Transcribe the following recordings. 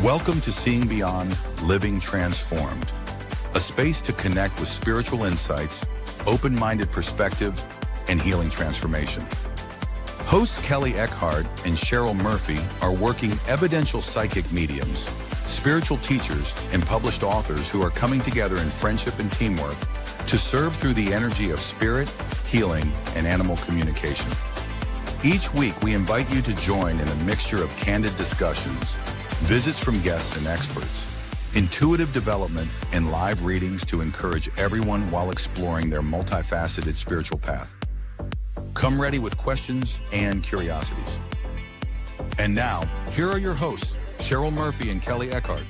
Welcome to Seeing Beyond, Living Transformed, a space to connect with spiritual insights, open-minded perspective, and healing transformation. Hosts Kelley Eckhart and Cheryl Murphy are working evidential psychic mediums, spiritual teachers, and published authors who are coming together in friendship and teamwork to serve through the energy of spirit, healing, and animal communication. Each week, we invite you to join in a mixture of candid discussions, visits from guests and experts, intuitive development, and live readings to encourage everyone while exploring their multifaceted spiritual path. Come ready with questions and curiosities. And now, here are your hosts, Cheryl Murphy and Kelley Eckhart.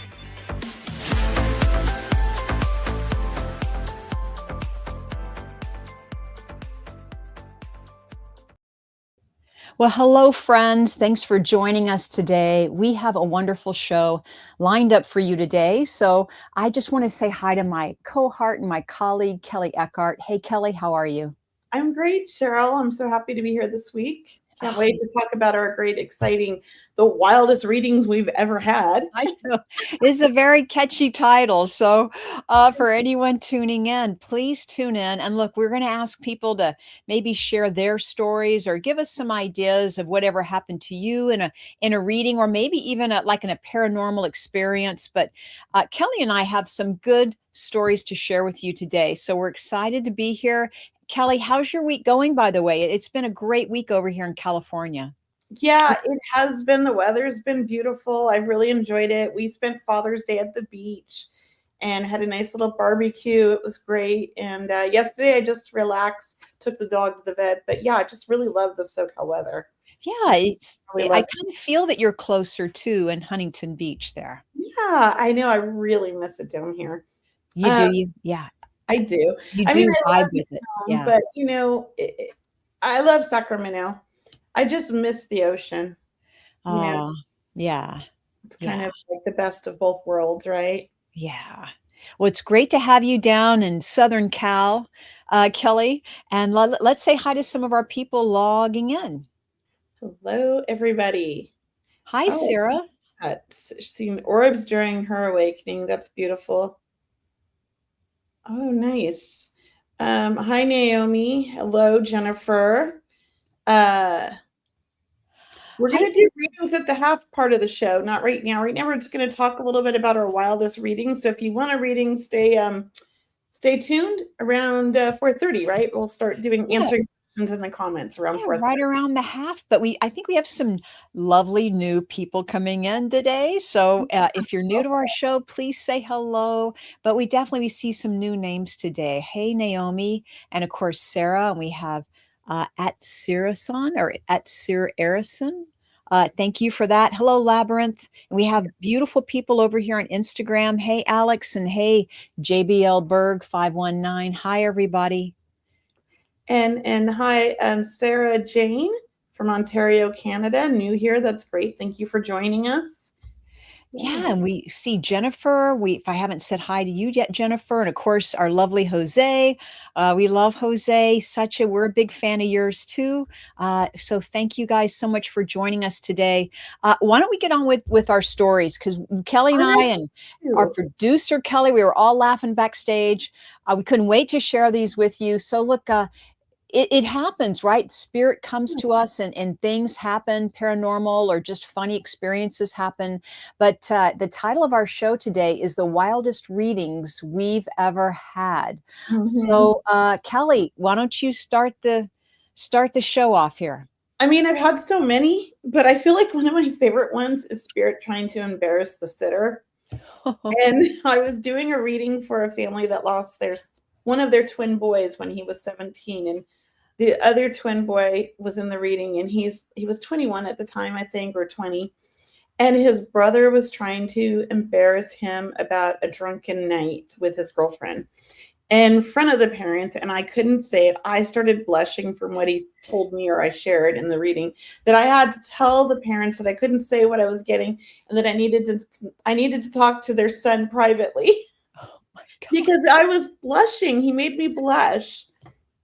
Well, hello, friends. Thanks for joining us today. We have a wonderful show lined up for you today. So I just want to say hi to my cohort and my colleague, Kelley Eckhart. Hey, Kelley, how are you? I'm great, Cheryl. I'm so happy to be here this week. Can't wait to talk about our great, exciting, the wildest readings we've ever had. I know. It's a very catchy title. So for anyone tuning in, please tune in. And look, we're going to ask people to maybe share their stories or give us some ideas of whatever happened to you in a reading, or maybe even like in a paranormal experience. But Kelley and I have some good stories to share with you today. So we're excited to be here. Kelley, how's your week going, by the way? It's been a great week over here in California. Yeah, it has been. The weather's been beautiful. I've really enjoyed it. We spent Father's Day at the beach and had a nice little barbecue. It was great. And yesterday I just relaxed, took the dog to the vet. But yeah, I just really love the SoCal weather. Yeah, I kind of feel that you're closer to in Huntington Beach there. Yeah, I know. I really miss it down here. You do? Yeah. I do. You do vibe with it. Yeah. But, I love Sacramento. I just miss the ocean. Oh, yeah. It's kind of like the best of both worlds, right? Yeah. Well, it's great to have you down in Southern Cal, Kelley. And let's say hi to some of our people logging in. Hello, everybody. Hi, Sarah. Seen orbs during her awakening. That's beautiful. Oh, nice. Hi, Naomi. Hello, Jennifer. We're going to do readings at the half part of the show, not right now. Right now, we're just going to talk a little bit about our wildest readings. So if you want a reading, stay tuned around 4:30, right? We'll start doing answering questions in the comments around 4:30. Right around the half. But I think we have some lovely new people coming in today. So if you're new to our show, please say hello. But we definitely see some new names today. Hey, Naomi. And of course, Sarah. And we have at Sirason or at Sir Arison. Thank you for that. Hello, Labyrinth. And we have beautiful people over here on Instagram. Hey, Alex, and hey, JBL Berg 519. Hi, everybody. And hi, Sarah Jane from Ontario, Canada. New here. That's great. Thank you for joining us. Yeah, and we see Jennifer. If I haven't said hi to you yet, Jennifer, and of course our lovely Jose. We love Jose. We're a big fan of yours too. So thank you guys so much for joining us today. Why don't we get on with our stories? Because Kelley and I and our producer Kelley, we were all laughing backstage. We couldn't wait to share these with you. So look, it happens, right? Spirit comes to us and things happen, paranormal or just funny experiences happen. But the title of our show today is The Wildest Readings We've Ever Had. Mm-hmm. So Kelley, why don't you start the show off here? I mean, I've had so many, but I feel like one of my favorite ones is Spirit trying to embarrass the sitter. And I was doing a reading for a family that lost one of their twin boys when he was 17. And the other twin boy was in the reading, and he was 21 at the time, I think, or 20. And his brother was trying to embarrass him about a drunken night with his girlfriend. in front of the parents, and I couldn't say it. I started blushing from what he told me or I shared in the reading, that I had to tell the parents that I couldn't say what I was getting and that I needed to talk to their son privately Oh my God. because I was blushing. He made me blush.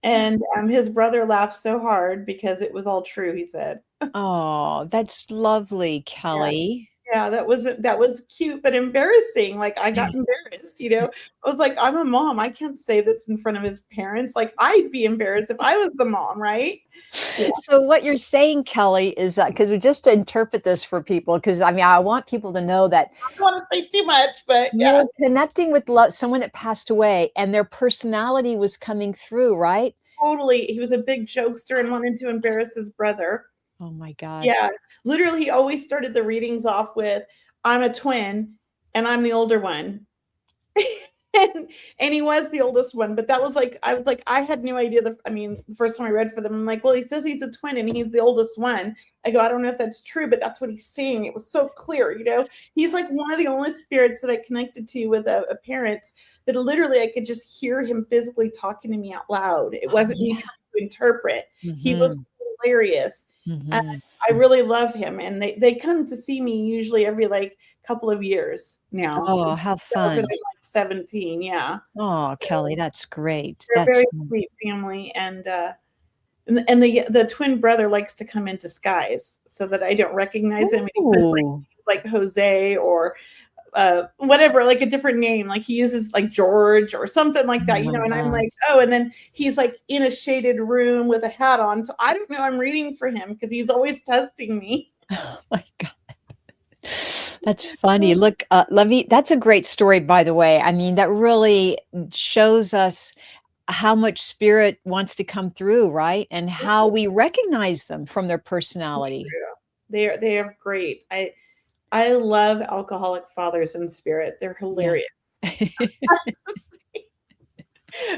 And his brother laughed so hard because it was all true, he said. Oh, that's lovely, Yeah. Kelley. Yeah, that was cute, but embarrassing. Like, I got embarrassed, I was like, I'm a mom. I can't say this in front of his parents. Like, I'd be embarrassed if I was the mom, right? Yeah. So what you're saying, Kelley, is that because we just to interpret this for people, because I mean, I want people to know that I don't want to say too much, but yeah, you're connecting with someone that passed away, and their personality was coming through, right? totally. He was a big jokester and wanted to embarrass his brother. Oh my God. Yeah, literally, he always started the readings off with, "I'm a twin, and I'm the older one." And he was the oldest one, but that was like, I was like, I had no idea. The first time I read for them, I'm like, well, he says he's a twin and he's the oldest one. I go, I don't know if that's true, but that's what he's saying. It was so clear, He's like one of the only spirits that I connected to with a parent that literally I could just hear him physically talking to me out loud. It wasn't me trying to interpret. He was hilarious. I really love him, and they come to see me usually every like couple of years now. Oh, how fun. 2017, yeah. Oh, Kelley, that's great. They're a That's very sweet family, and the twin brother likes to come in disguise so that I don't recognize him. He puts like Jose or whatever, like a different name, like he uses like George or something like that, and I'm like, oh, and then he's like in a shaded room with a hat on, so I don't know, I'm reading for him because he's always testing me. Oh my God. That's funny. Look, that's a great story, by the way. I mean, that really shows us how much spirit wants to come through, right? And how we recognize them from their personality. They are great. I love alcoholic fathers in spirit. They're hilarious. Yeah.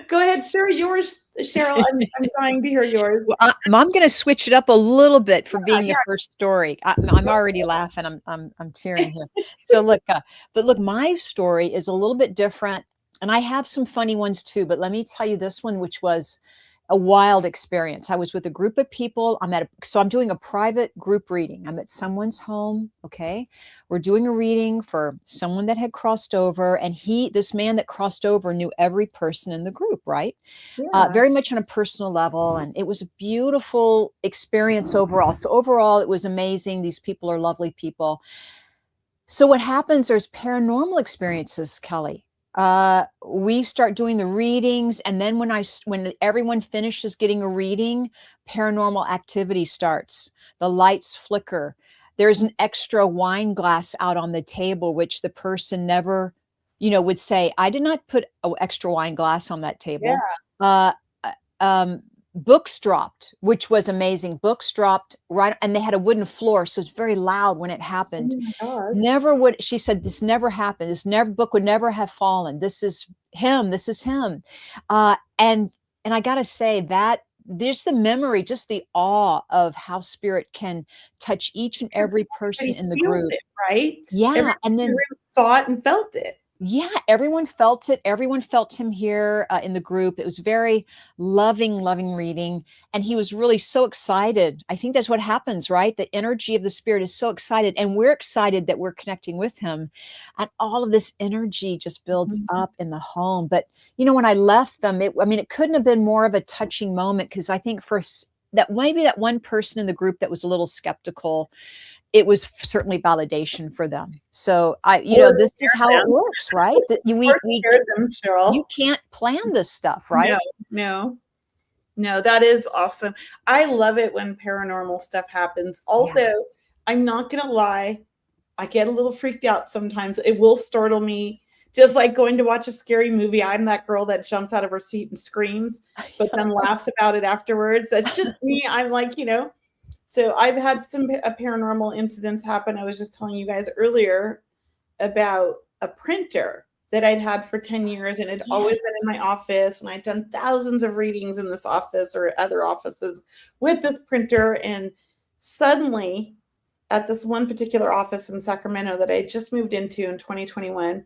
Go ahead, share yours, Cheryl. I'm dying to hear yours. Well, I'm going to switch it up a little bit for being the first story. I'm already laughing. I'm cheering here. So look, but look, my story is a little bit different, and I have some funny ones too. But let me tell you this one, which was a wild experience. I was with a group of people. So I'm doing a private group reading. I'm at someone's home. Okay. We're doing a reading for someone that had crossed over, and this man that crossed over knew every person in the group, right? Yeah. Very much on a personal level. And it was a beautiful experience overall. So overall, it was amazing. These people are lovely people. So what happens, there's paranormal experiences, Kelley. We start doing the readings, and then when everyone finishes getting a reading, paranormal activity starts. The lights flicker. There's an extra wine glass out on the table, which the person never, would say, I did not put an extra wine glass on that table. Yeah. Books dropped, which was amazing. Books dropped right, and they had a wooden floor, so it's very loud when it happened. Oh my gosh. She said, this never happened. Book would never have fallen. This is him. And I gotta say that there's the memory, just the awe of how spirit can touch each and every person in the group. Right? Yeah. And then saw it and felt it. Yeah, everyone felt it. Everyone felt him here in the group. It was very loving reading. And he was really so excited. I think that's what happens, right? The energy of the spirit is so excited. And we're excited that we're connecting with him. And all of this energy just builds up in the home. But, when I left them, it couldn't have been more of a touching moment, because I think maybe that one person in the group that was a little skeptical, it was certainly validation for them. So this is how it works, right? That you can't plan this stuff, right? No, that is awesome. I love it when paranormal stuff happens. Although I'm not going to lie, I get a little freaked out sometimes. It will startle me. Just like going to watch a scary movie. I'm that girl that jumps out of her seat and screams, but then laughs about it afterwards. That's just me. I'm like, So I've had some paranormal incidents happen. I was just telling you guys earlier about a printer that I'd had for 10 years, and it always been in my office. And I'd done thousands of readings in this office or other offices with this printer. And suddenly at this one particular office in Sacramento that I just moved into in 2021,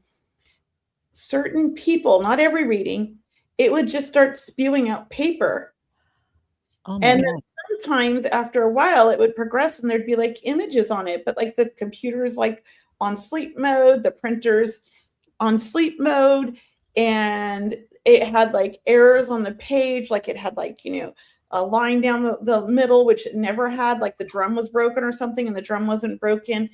certain people, not every reading, it would just start spewing out paper. Oh my And God. then sometimes after a while it would progress and there'd be like images on it, but like the computer's like on sleep mode, the printer's on sleep mode, and it had like errors on the page, like it had like, a line down the middle, which it never had, like the drum was broken or something, and the drum wasn't broken.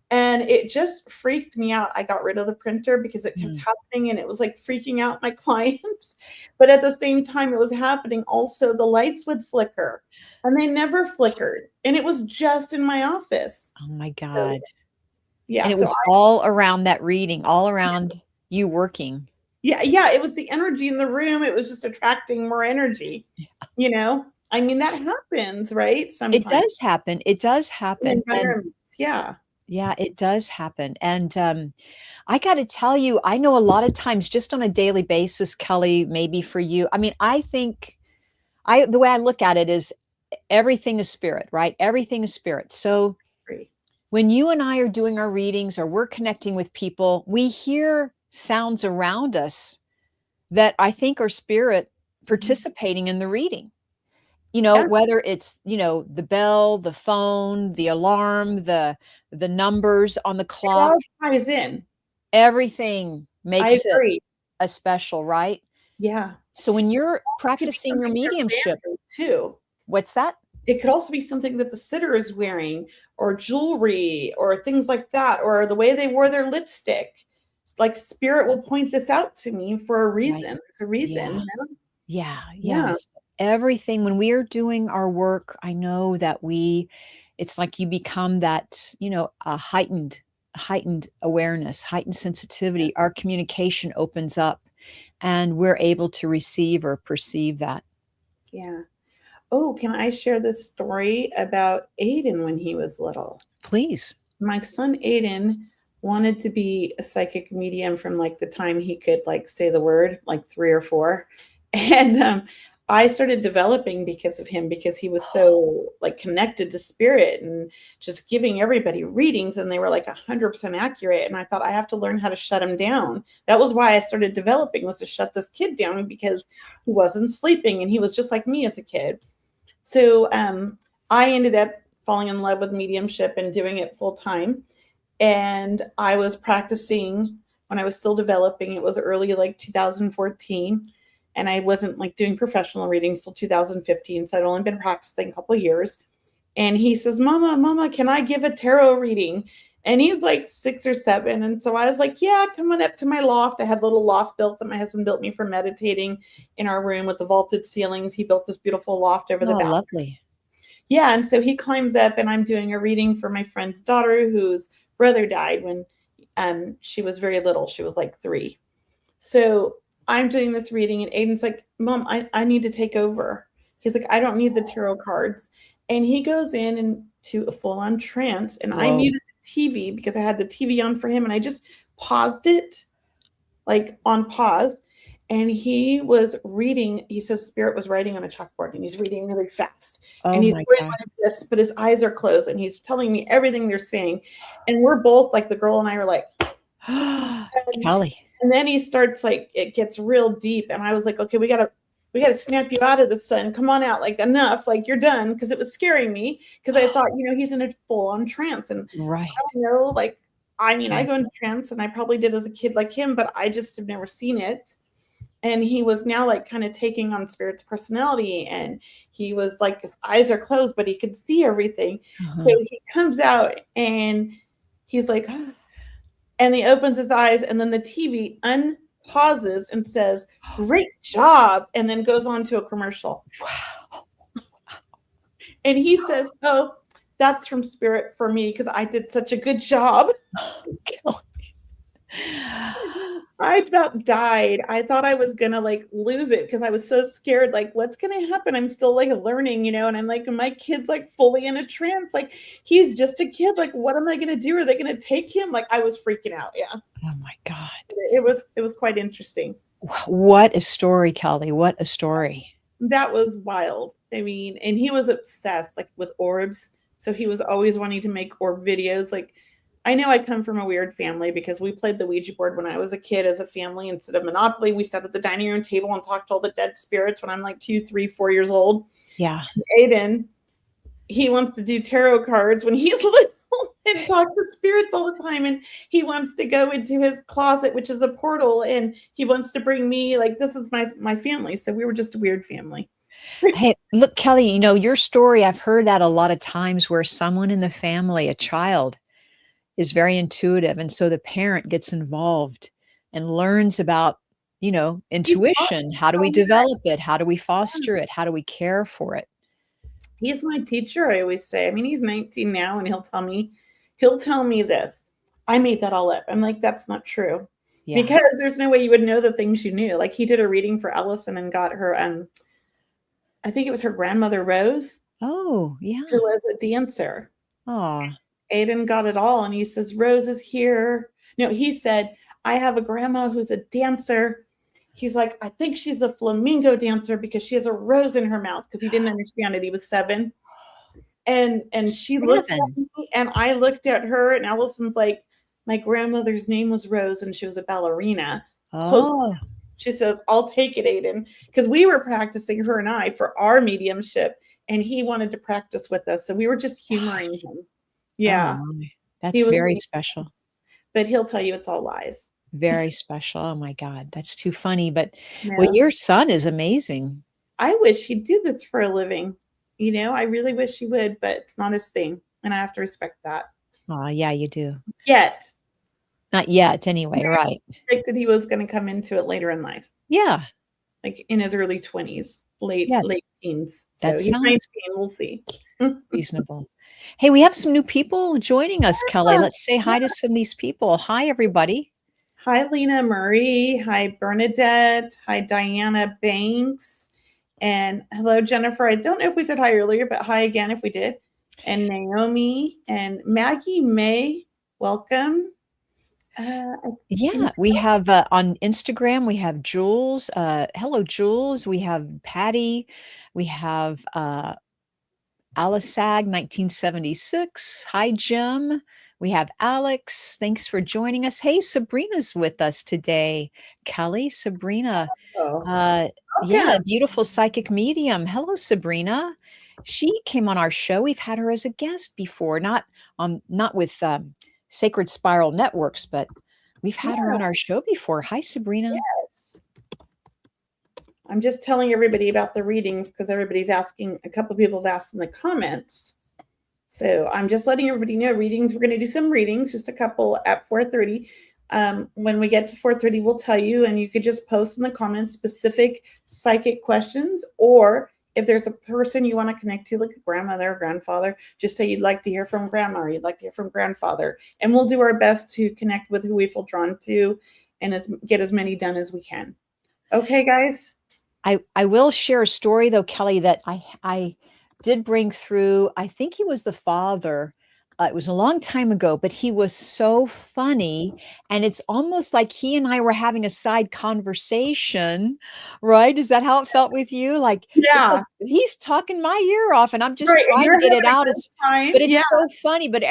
And it just freaked me out. I got rid of the printer because it kept happening and it was like freaking out my clients. But at the same time it was happening, also the lights would flicker and they never flickered. And it was just in my office. Oh my So, God. yeah. And it So was all around that reading, all around you working. yeah, it was the energy in the room. It was just attracting more energy, I mean, that happens, right? Sometimes It does happen. It does in happen. And environments. Yeah. yeah, it does happen. And I got to tell you, I know a lot of times just on a daily basis, Kelly, maybe for you. I mean, I think the way I look at it is everything is spirit, right? Everything is spirit. So Great. when you and I are doing our readings or we're connecting with people, we hear sounds around us that I think are spirit participating in the reading. Yeah. Whether it's, the bell, the phone, the alarm, the numbers on the It clock, all ties in. everything I makes it agree. a special, right? Yeah. So when you're It could be practicing your something they're mediumship, wearing too. what's that? It could also be something that the sitter is wearing, or jewelry, or things like that, or the way they wore their lipstick. It's like spirit will point this out to me for a Right. reason. There's a reason, Yeah. you know? Yeah. Yeah. Yes. Everything when we are doing our work, I know that it's like you become that, a heightened awareness, heightened sensitivity. Our communication opens up and we're able to receive or perceive that. Yeah. Oh, can I share this story about Aiden when he was little? Please. My son Aiden wanted to be a psychic medium from like the time he could like say the word, like 3 or 4. And I started developing because of him, because he was so like connected to spirit and just giving everybody readings, and they were like 100% accurate. And I thought, I have to learn how to shut him down. That was why I started developing, was to shut this kid down, because he wasn't sleeping and he was just like me as a kid. So I ended up falling in love with mediumship and doing it full time. And I was practicing when I was still developing. It was early, like 2014. And I wasn't like doing professional readings till 2015. So I'd only been practicing a couple of years. And he says, Mama, can I give a tarot reading? And he's like 6 or 7. And so I was like, yeah, come on up to my loft. I had a little loft built that my husband built me for meditating in our room with the vaulted ceilings. He built this beautiful loft over the Oh, bathroom. lovely. Yeah. And so he climbs up, and I'm doing a reading for my friend's daughter whose brother died when she was very little. She was like 3. So I'm doing this reading, and Aiden's like, Mom, I need to take over. He's like, I don't need the tarot cards. And he goes into a full-on trance, and I Whoa. muted the TV because I had the TV on for him, and I just paused it, like on pause. And he was reading. He says spirit was writing on a chalkboard, and he's reading really fast. Oh And he's my going God. like this, but his eyes are closed, and he's telling me everything they're saying. And we're both like, the girl and I are like, Kelly. and then he starts like, it gets real deep. And I was like, okay, we gotta snap you out of the sun. Come on out, like enough, like you're done. Cause it was scaring me. Cause I thought, he's in a full on trance. And Right. I don't know, like, I mean, I go into trance, and I probably did as a kid like him, but I just have never seen it. And he was now like kind of taking on spirit's personality, and he was like, his eyes are closed, but he could see everything. So he comes out, and he's like, and he opens his eyes, and then the TV unpauses and says, great job, and then goes on to a commercial. Wow. And he says, oh, that's from spirit for me, because I did such a good job. Kelly. I about died. I thought I was gonna like lose it, because I was so scared. Like, what's gonna happen? I'm still like learning, and I'm like, my kid's like fully in a trance. Like, he's just a kid. Like, what am I gonna do? Are they gonna take him? Like, I was freaking out. Yeah. Oh my God. It was quite interesting. What a story, Kelly. What a story. That was wild. I mean, and he was obsessed like with orbs. So he was always wanting to make orb videos. Like, I know I come from a weird family because we played the Ouija board when I was a kid as a family instead of Monopoly. We sat at the dining room table and talked to all the dead spirits when I'm like 2, 3, 4 years old. Yeah. Aiden, he wants to do tarot cards when he's little and talk to spirits all the time. And he wants to go into his closet, which is a portal. And he wants to bring me, like, this is my family. So we were just a weird family. Hey, look, Kelly, your story, I've heard that a lot of times where someone in the family, a child, is very intuitive. And so the parent gets involved and learns about, intuition. How do we develop it? How do we foster it? How do we care for it? He's my teacher, I always say. I mean, he's 19 now, and he'll tell me this. I made that all up. I'm like, that's not true. Yeah. Because there's no way you would know the things you knew. Like, he did a reading for Allison and got her, I think it was her grandmother, Rose. Oh, yeah. Who was a dancer. Oh. Aiden got it all, and he says, Rose is here. No, he said, I have a grandma who's a dancer. He's like, I think she's a flamingo dancer because she has a rose in her mouth, because he didn't understand it. He was 7. And she looked at me, and I looked at her, and Allison's like, my grandmother's name was Rose, and she was a ballerina. Oh. She says, I'll take it, Aiden. Because we were practicing, her and I, for our mediumship, and he wanted to practice with us. So we were just humoring him. Yeah. Oh, that's very special. But he'll tell you it's all lies. Very special. Oh my God, that's too funny. But well, your son is amazing. I wish he'd do this for a living. I really wish he would, but it's not his thing. And I have to respect that. Oh, yeah, you do. Not yet, anyway, right. I predicted he was going to come into it later in life. Yeah. Like in his early 20s, late teens. So he's 19, we'll see. Reasonable. Hey, we have some new people joining us, Kelly. Let's say hi to some of these people. Hi, everybody. Hi, Lena Marie. Hi, Bernadette. Hi, Diana Banks. And hello, Jennifer. I don't know if we said hi earlier, but hi again if we did. And Naomi and Maggie May. Welcome. We have on Instagram, we have Jules. Hello, Jules. We have Patty. We have Alisag 1976. Hi, Jim. We have Alex. Thanks for joining us. Hey, Sabrina's with us today. Kelly, Sabrina. Beautiful psychic medium. Hello, Sabrina. She came on our show. We've had her as a guest before, not with Sacred Spiral Networks, but we've had her on our show before. Hi, Sabrina. Yes. I'm just telling everybody about the readings because everybody's asking. A couple of people have asked in the comments. So I'm just letting everybody know readings. We're going to do some readings, just a couple at 4:30. When we get to 4:30, we'll tell you, and you could just post in the comments specific psychic questions, or if there's a person you want to connect to, like a grandmother or grandfather, just say you'd like to hear from grandma or you'd like to hear from grandfather. And we'll do our best to connect with who we feel drawn to and get as many done as we can. Okay, guys? I will share a story, though, Kelly, that I did bring through. I think he was the father. It was a long time ago, but he was so funny. And it's almost like he and I were having a side conversation, right? Is that how it felt with you? Like, like he's talking my ear off and I'm just trying to get it out. But it's so funny. But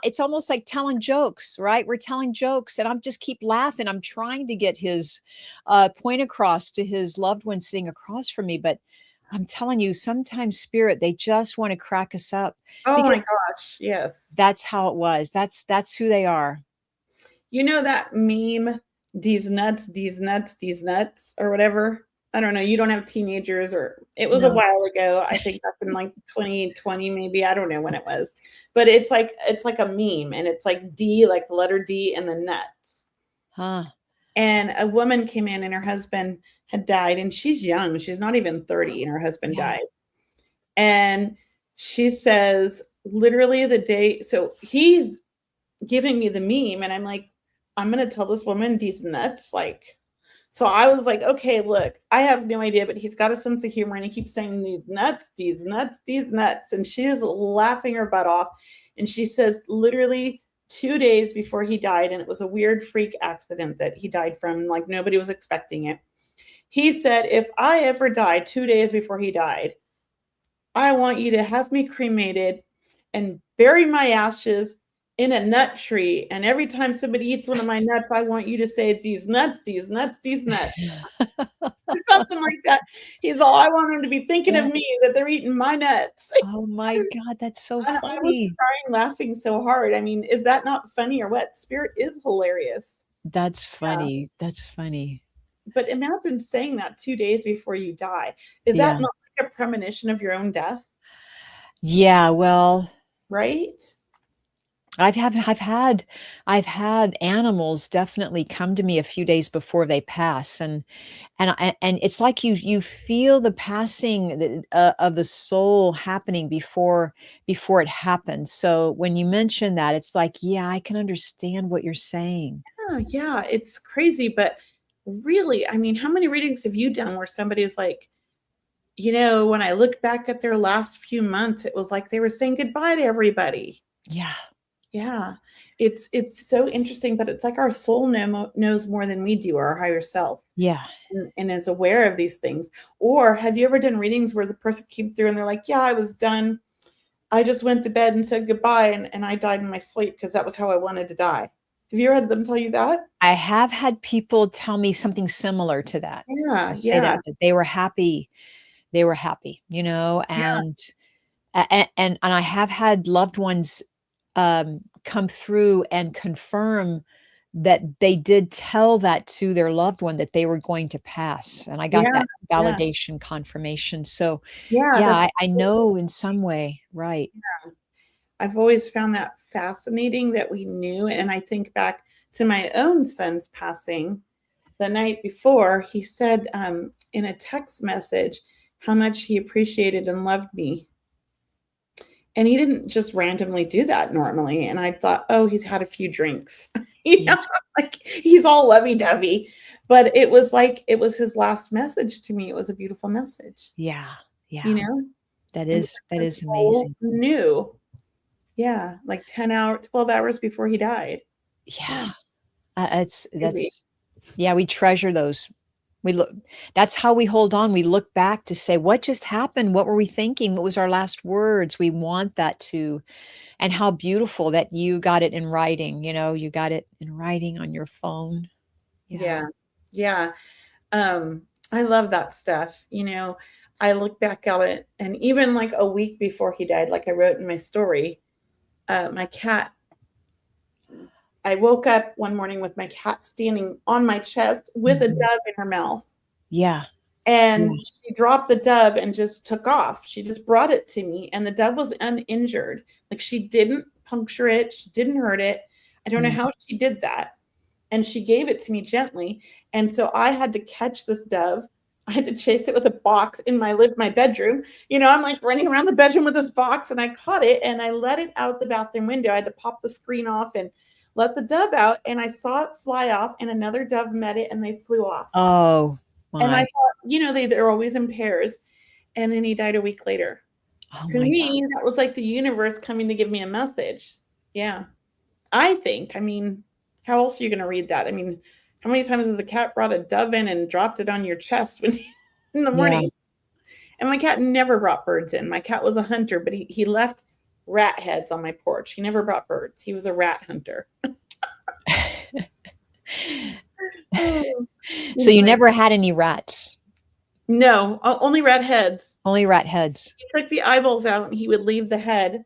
it's almost like telling jokes, right? We're telling jokes and I'm just keep laughing. I'm trying to get his point across to his loved one sitting across from me. But I'm telling you, sometimes spirit, they just want to crack us up. Oh my gosh. Yes. That's how it was. That's who they are. You know that meme, these nuts, or whatever. I don't know. You don't have teenagers, or it was a while ago. I think that's in like 2020, maybe. I don't know when it was, but it's like a meme and it's like D, like the letter D and the nuts. Huh. And a woman came in and her husband had died, and she's young. She's not even 30 and her husband died. And she says, literally the day, so he's giving me the meme and I'm like, I'm going to tell this woman these nuts. So I was like, okay, look, I have no idea, but he's got a sense of humor and he keeps saying these nuts. And she is laughing her butt off. And she says, literally 2 days before he died, and it was a weird freak accident that he died from, like nobody was expecting it. He said, if I ever die 2 days before he died, I want you to have me cremated and bury my ashes in a nut tree, and every time somebody eats one of my nuts, I want you to say, these nuts, these nuts, these nuts. Something like that. He's all, I want them to be thinking of Yeah. me, that they're eating my nuts. Oh my God, that's so And I was funny. crying, laughing so hard. I mean, is that not funny or what? Spirit is hilarious. That's Yeah. funny. That's funny. But imagine saying that 2 days before you die. Is Yeah. that not like a premonition of your own death? Yeah, well, Right? I've had animals definitely come to me a few days before they pass, and it's like you feel the passing of the soul happening before it happens. So when you mention that, it's like, yeah, I can understand what you're saying. Yeah, it's crazy. But really, I mean, how many readings have you done where somebody's like, when I look back at their last few months, it was like they were saying goodbye to everybody. Yeah. Yeah, it's so interesting, but it's like our soul knows more than we do, our higher self, Yeah. and is aware of these things. Or have you ever done readings where the person came through and they're like, yeah, I was done. I just went to bed and said goodbye, and I died in my sleep because that was how I wanted to die. Have you ever had them tell you that? I have had people tell me something similar to that. Yeah, Say yeah, that they were happy. They were happy, yeah, and I have had loved ones come through and confirm that they did tell that to their loved one that they were going to pass, and I got yeah, that yeah, validation confirmation. So, yeah. yeah, That's I know in some way, right? I've always found that fascinating that we knew. And I think back to my own son's passing the night before. He said in a text message how much he appreciated and loved me. And he didn't just randomly do that normally. And I thought, oh, he's had a few drinks. Yeah, Like he's all lovey-dovey. But it was like it was his last message to me. It was a beautiful message, yeah, you yeah. know? That And is the soul amazing. knew. Yeah, like 12 hours before he died. Yeah, Yeah, it's crazy. yeah. We treasure those. We look. That's how we hold on. We look back to say, what just happened? What were we thinking? What was our last words? We want that to. And how beautiful that you got it in writing, you got it in writing on your phone. Yeah. Yeah. Yeah. I love that stuff. I look back at it, and even like a week before he died, like I wrote in my story, my cat, I woke up one morning with my cat standing on my chest with a Mhm. dove in her mouth. Yeah. Yeah. And she dropped the dove and just took off. She just brought it to me, and the dove was uninjured. Like she didn't puncture it, she didn't hurt it. I don't know Mm. how she did that. And she gave it to me gently. And so I had to catch this dove. I had to chase it with a box in my bedroom. I'm like running around the bedroom with this box, and I caught it and I let it out the bathroom window. I had to pop the screen off and let the dove out, and I saw it fly off, and another dove met it and they flew off. Oh And I my. thought, they're always in pairs. And then he died a week later. Oh To my God. me, that was like the universe coming to give me a message. Yeah. I think. I mean, how else are you going to read that? I mean, how many times has the cat brought a dove in and dropped it on your chest in the Yeah. morning? And my cat never brought birds in. My cat was a hunter, but he left rat heads on my porch. He never brought birds. He was a rat hunter. Oh, So you anyway. never had any rats, No, only rat heads. only rat heads. He took the eyeballs out and he would leave the head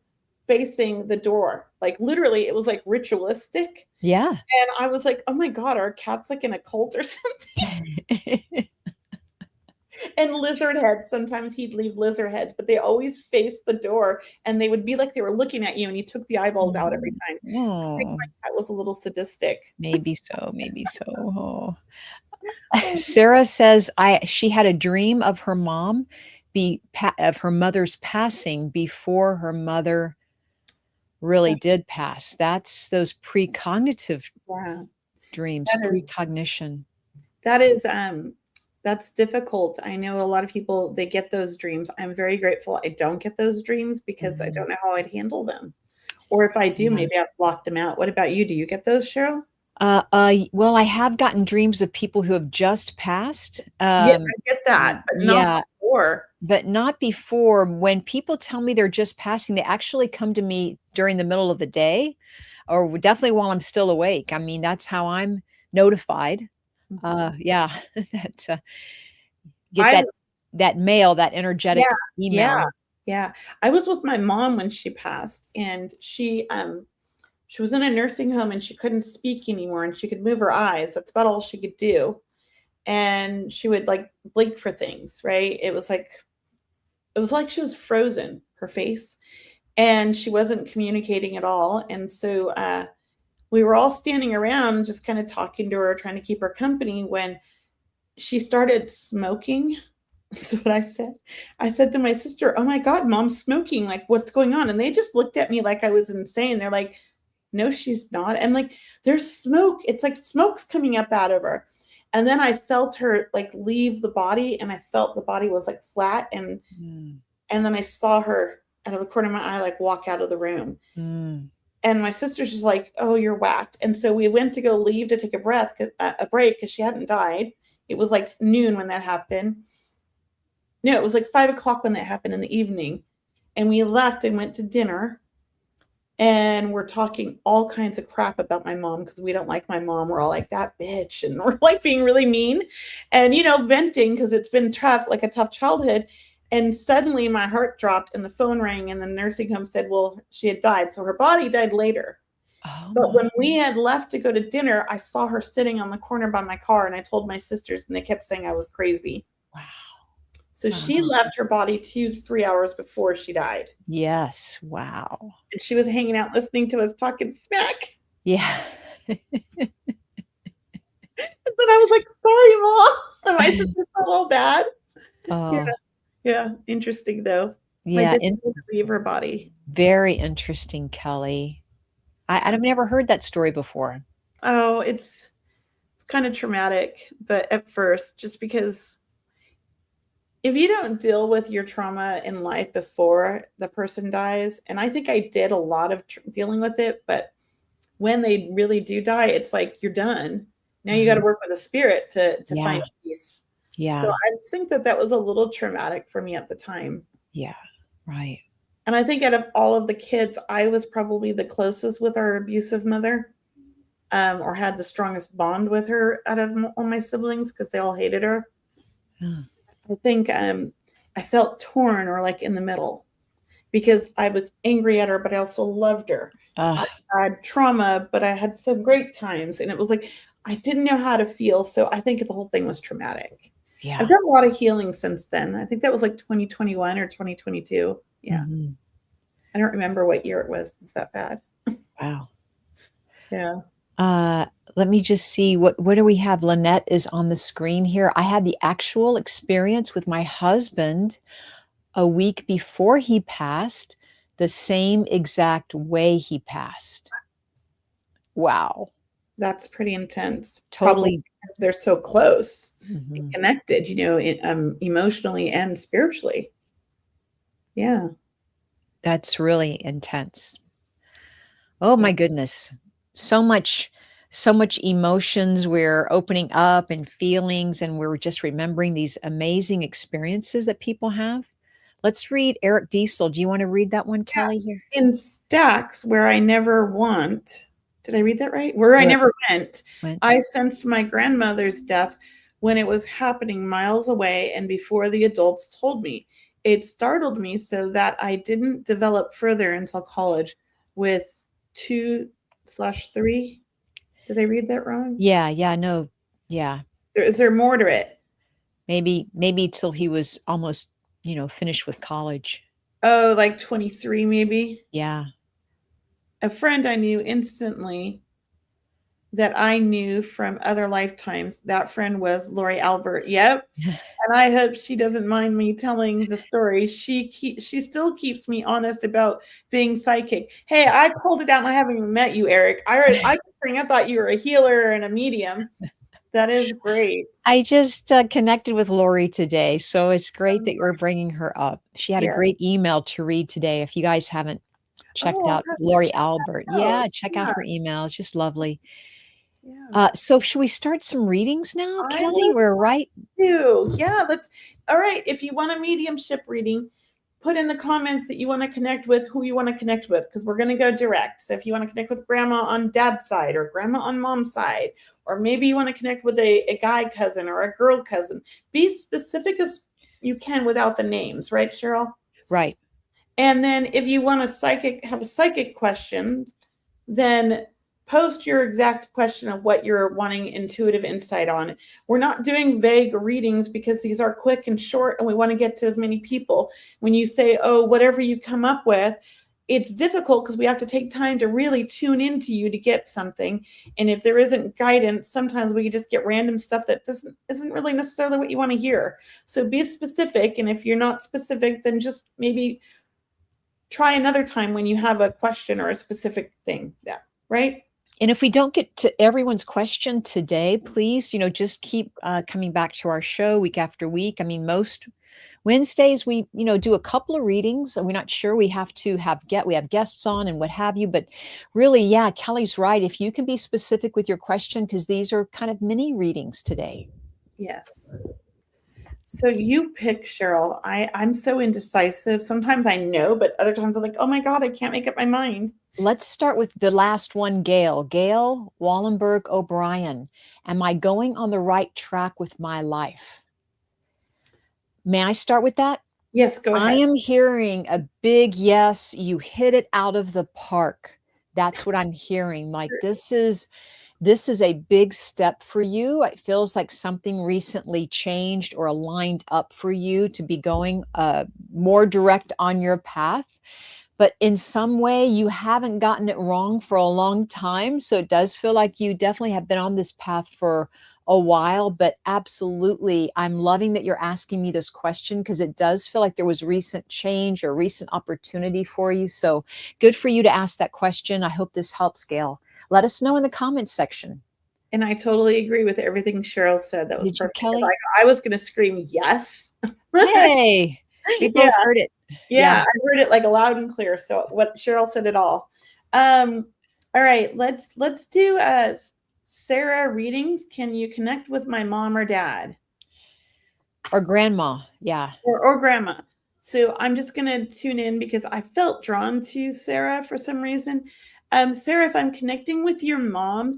facing the door. Like literally, it was like ritualistic. Yeah. And I was like, oh my God, our cat's like in a cult or something. And lizard heads, sometimes he'd leave lizard heads, but they always faced the door and they would be like they were looking at you, and he took the eyeballs out every time. I think Oh, my cat was a little sadistic. maybe so, maybe so. Oh. Sarah says she had a dream of her mom of her mother's passing before her mother really did pass. That's those precognitive Yeah. dreams, That is precognition. that is that's difficult. I know a lot of people, they get those dreams. I'm very grateful I don't get those dreams because I don't know how I'd handle them. Or if I do, Yeah. maybe I've blocked them out. What about you? Do you get those, Cheryl? Well, I have gotten dreams of people who have just passed. Yeah, I get that, but not Yeah, before. but not before. When people tell me they're just passing, they actually come to me during the middle of the day. or definitely while I'm still awake. I mean, that's how I'm notified. Mhm. Yeah, that get I that mail, that Yeah, energetic yeah, email. yeah. I was with my mom when she passed, and she was in a nursing home, and she couldn't speak anymore, and she could move her eyes. That's about all she could do, and she would, like, blink for things, right? It was like she was frozen, her face, and she wasn't communicating at all, and so, we were all standing around just kinda talking to her, trying to keep her company when she started smoking. That's what I said. I said to my sister, "Oh my god, mom's smoking, like, what's going on?" And they just looked at me like I was insane. They're like, "No, she's not." I'm like, "There's smoke. It's like smoke's coming up out of her." And then I felt her, like, leave the body, and I felt the body was, like, flat, Mm, and then I saw her out of the corner of my eye, like, walk out of the room. mm. And my sister's just like, "Oh, you're whacked." And so we went to go leave to take a break because she hadn't died. It was, like, noon when that happened. No, it was like 5 o'clock when that happened in the evening, and we left and went to dinner, and we're talking all kinds of crap about my mom because we don't like my mom. We're all like, "That bitch," and we're, like, being really mean and, venting because 'cause it's been tough, like a tough childhood, and suddenly my heart dropped and the phone rang and the nursing home said, well, she had died, so her body died later. Oh But my, when we had left to go to dinner, I saw her sitting on the corner by my car, and I told my sisters, and they kept saying I was crazy. wow. So she Wow. left her body 2 to 3 hours before she died, Yes, wow. and she was hanging out listening to us talking smack, Yeah. and then I was like, "Sorry, mom," and my sister felt all bad. Yeah, Oh, yeah, interesting though. I yeah, did leave her body. very interesting, Kelly. Yeah. I've never heard that story before. Oh, it's kinda traumatic, but at first, just because if you don't deal with your trauma in life before the person dies, and I think I did a lot of dealing with it, but when they really do die, it's like you're done. Now you gotta Mhm. work with a spirit to Yeah, find peace. So yeah, I just think that that was a little traumatic for me at the time. yeah, right. And I think out of all of the kids, I was probably the closest with our abusive mother, or had the strongest bond with her out of all my siblings because they all hated her. Yeah. I think I felt torn or like in the middle because I was angry at her, but I also loved her. I Ugh, had trauma, but I had some great times. And it was like, I didn't know how to feel. So I think the whole thing was traumatic. I've yeah. done a lot of healing since then. I think that was like 2021 or 2022. Yeah. Mhm. I don't remember what year it was. It's that bad. Wow. Yeah. Uh, Let me just see what do we have? Lynette is on the screen here. I had the actual experience with my husband a week before he passed, the same exact way he passed. Wow. That's pretty intense. Probably Totally. because they're so close and Mhm. connected, emotionally and spiritually. Yeah. That's really intense. Oh Yeah. my goodness. So much emotions. We're opening up and feelings, and we're just remembering these amazing experiences that people have. Let's read Eric Diesel. Do you want to read that one, Kelly, here? In stacks where I never want, did I read that right? Where I Where it never went, went. I sensed my grandmother's death when it was happening miles away and before the adults told me. It startled me so that I didn't develop further until college with 2/3. Did I read that wrong? Yeah, yeah, no. Yeah. Is there more to it? Maybe till he was almost, finished with college. Oh, like 23 maybe? Yeah. A friend I knew instantly that I knew from other lifetimes. That friend was Lori Albert. Yep. And I hope she doesn't mind me telling the story. She still keeps me honest about being psychic. Hey, I pulled it out and I haven't even met you, Eric. I thought you were a healer and a medium. That is great. I just connected with Lori today, so it's great that you're bringing her up. She had a Yeah. great email to read today. If you guys haven't checked Oh, I'll out have to Lori check Albert, that out. yeah, check out Yeah. her email. It's just lovely. Yeah. So should we start some readings now, I Kelly? would We're right. do. Yeah, let's all right. If you want a mediumship reading, put in the comments that you want to connect with, who you want to connect with, because we're going to go direct. So if you want to connect with grandma on dad's side or grandma on mom's side, or maybe you want to connect with a guy cousin or a girl cousin, be specific as you can without the names, right, Cheryl? Right. And then if you want have a psychic question, then post your exact question of what you're wanting intuitive insight on. We're not doing vague readings because these are quick and short and we want to get to as many people. When you say, oh, whatever you come up with, it's difficult because we have to take time to really tune into you to get something. And if there isn't guidance, sometimes we just get random stuff that isn't really necessarily what you want to hear. So be specific. And if you're not specific, then just maybe try another time when you have a question or a specific thing. Yeah. Right. And if we don't get to everyone's question today, please, just keep coming back to our show week after week. I mean, most Wednesdays we, do a couple of readings. We're not sure we have guests on and what have you, but really, yeah, Kelly's right. If you can be specific with your question, because these are kind of mini readings today. Yes. So you pick, Cheryl. I'm so indecisive. Sometimes I know, but other times I'm like, oh my God, I can't make up my mind. Let's start with the last one, Gail. Gail Wallenberg O'Brien. Am I going on the right track with my life? May I start with that? Yes, go ahead. I am hearing a big yes. You hit it out of the park. That's what I'm hearing. Like this is a big step for you. It feels like something recently changed or aligned up for you to be going more direct on your path. But in some way, you haven't gotten it wrong for a long time. So it does feel like you definitely have been on this path for a while. But absolutely, I'm loving that you're asking me this question because it does feel like there was recent change or recent opportunity for you. So good for you to ask that question. I hope this helps, Gail. Let us know in the comments section. And I totally agree with everything Cheryl said. That was Did you, perfect. Kelly? I was going to scream yes. Hey, we both heard it. Yeah, I heard it like loud and clear. So what Cheryl said it all. All right, let's do Sarah readings. Can you connect with my mom or dad? Or grandma, yeah. Or grandma. So I'm just going to tune in because I felt drawn to Sarah for some reason. Sarah, if I'm connecting with your mom,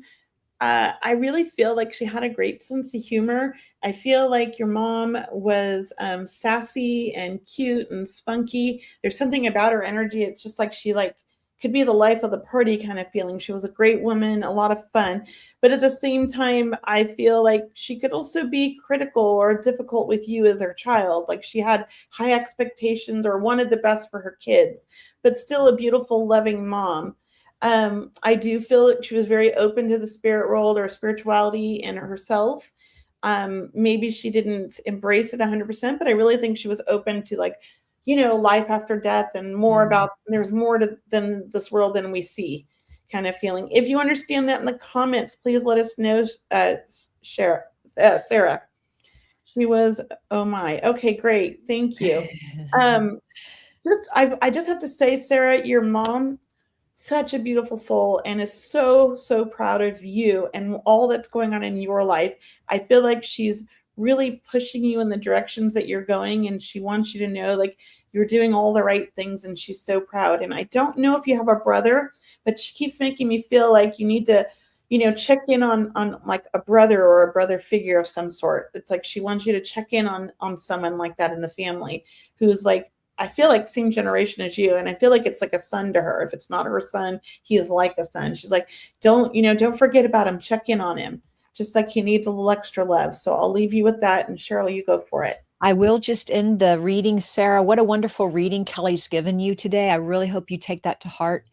I really feel like she had a great sense of humor. I feel like your mom was sassy and cute and spunky. There's something about her energy. It's just like she could be the life of the party kind of feeling. She was a great woman, a lot of fun. But at the same time, I feel like she could also be critical or difficult with you as her child. Like she had high expectations or wanted the best for her kids, but still a beautiful, loving mom. I do feel that she was very open to the spirit world or spirituality in herself. Maybe she didn't embrace it 100%, but I really think she was open to life after death and more about there's more than this world than we see kind of feeling. If you understand that in the comments, please let us know, Sarah. She was, oh my, okay, great. Thank you. I just have to say, Sarah, your mom, such a beautiful soul and is so, so proud of you and all that's going on in your life. I feel like she's really pushing you in the directions that you're going. And she wants you to know, you're doing all the right things. And she's so proud. And I don't know if you have a brother, but she keeps making me feel like you need to, check in on like a brother or a brother figure of some sort. It's like she wants you to check in on someone like that in the family who's I feel like same generation as you. And I feel like it's like a son to her. If it's not her son, he is like a son. She's like, don't forget about him. Check in on him. Just like he needs a little extra love. So I'll leave you with that. And Cheryl, you go for it. I will just end the reading, Sarah. What a wonderful reading Kelly's given you today. I really hope you take that to heart.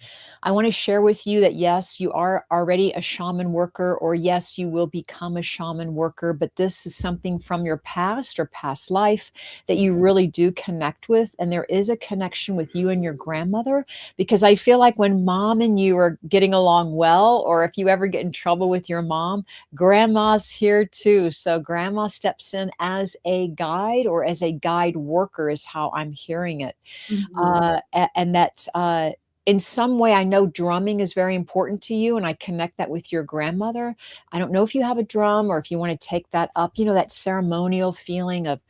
I want to share with you that, yes, you are already a shaman worker, or yes, you will become a shaman worker, but this is something from your past or past life that you really do connect with. And there is a connection with you and your grandmother, because I feel like when mom and you are getting along well, or if you ever get in trouble with your mom, grandma's here too. So grandma steps in as a guide or as a guide worker is how I'm hearing it. And that in some way, I know drumming is very important to you, and I connect that with your grandmother. I don't know if you have a drum or if you want to take that up, that ceremonial feeling of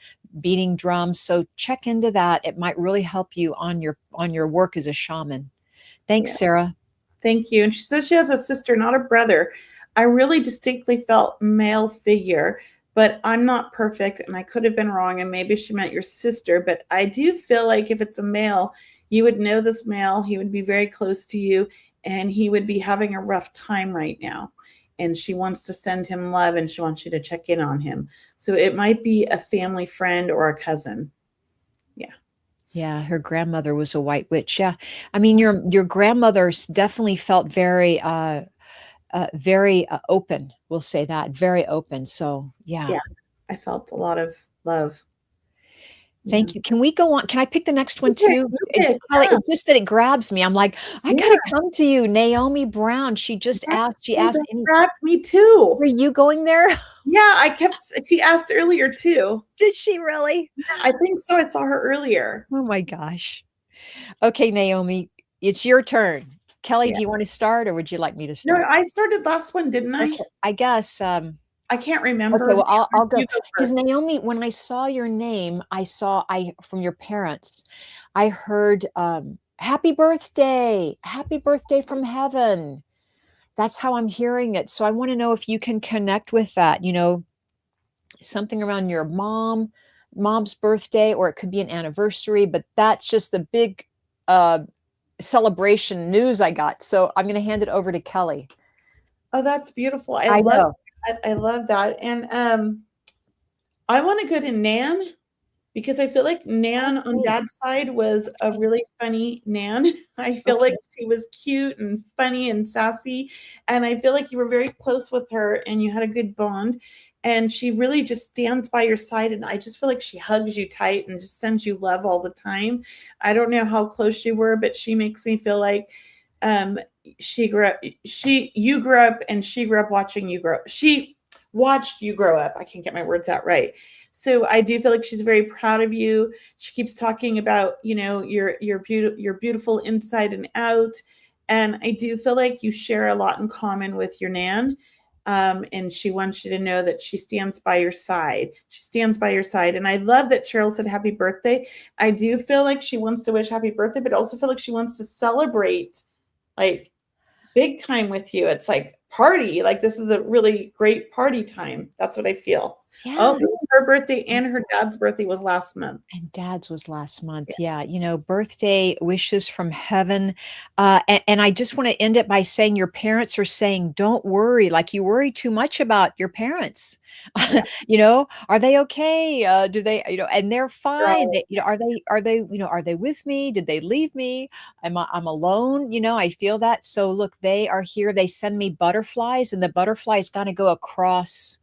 beating drums. So check into that. It might really help you on your work as a shaman. Thanks, Yeah. Sarah. Thank you. And she says she has a sister, not a brother. I really distinctly felt male figure, but I'm not perfect and I could have been wrong. And maybe she meant your sister, but I do feel like if it's a male, you would know this male. He would be very close to you and he would be having a rough time right now. And she wants to send him love and she wants you to check in on him. So it might be a family friend or a cousin. Yeah. Yeah, her grandmother was a white witch. Yeah. I mean, your grandmother's definitely felt very open. We'll say that. Very open. So, yeah. Yeah. I felt a lot of love. Yeah. Thank you. Can we go on? Can I pick the next one too? Okay, Kelly, yeah. it's just that it grabs me. I'm like, I gotta come to you. Naomi Brown. She just asked, she asked, That grabbed me too. were you going there? Yeah, she asked earlier too. Did she really? Yeah, I think so. I saw her earlier. Oh my gosh. Okay, Naomi, it's your turn. Kelly, Yeah. do you want to start or would you like me to No, start? I started last one, didn't I? Okay, I guess. I can't remember. Okay, well, I'll go You go because first. Naomi, when I saw your name, I from your parents, I heard happy birthday from heaven. That's how I'm hearing it. So I want to know if you can connect with that, something around your mom's birthday, or it could be an anniversary, but that's just the big uh celebration news I got. So I'm going to hand it over to Kelly. Oh, that's beautiful. I I love know. that. I love that. And I want to go to Nan because I feel like Nan on Okay. Dad's side was a really funny Nan. I feel Okay. like she was cute and funny and sassy. And I feel like you were very close with her and you had a good bond. And she really just stands by your side. And I just feel like she hugs you tight and just sends you love all the time. I don't know how close you were, but she makes me feel like you grew up and she grew up watching you grow. She watched you grow up. I can't get my words out right. So I do feel like she's very proud of you. She keeps talking about, your beautiful inside and out. And I do feel like you share a lot in common with your Nan. And she wants you to know that she stands by your side. She stands by your side. And I love that Cheryl said happy birthday. I do feel like she wants to wish happy birthday, but also feel like she wants to celebrate like big time with you. It's like party. Like this is a really great party time. That's what I feel. Yeah. Oh, it was her birthday and her dad's birthday was last month. And Dad's was last month. Yeah. Birthday wishes from heaven. And I just want to end it by saying your parents are saying, don't worry. Like you worry too much about your parents. Yeah. Are they okay? Do they, and they're fine. Right. Are they with me? Did they leave me? I'm alone. I feel that. So look, they are here. They send me butterflies and the butterflies got to go across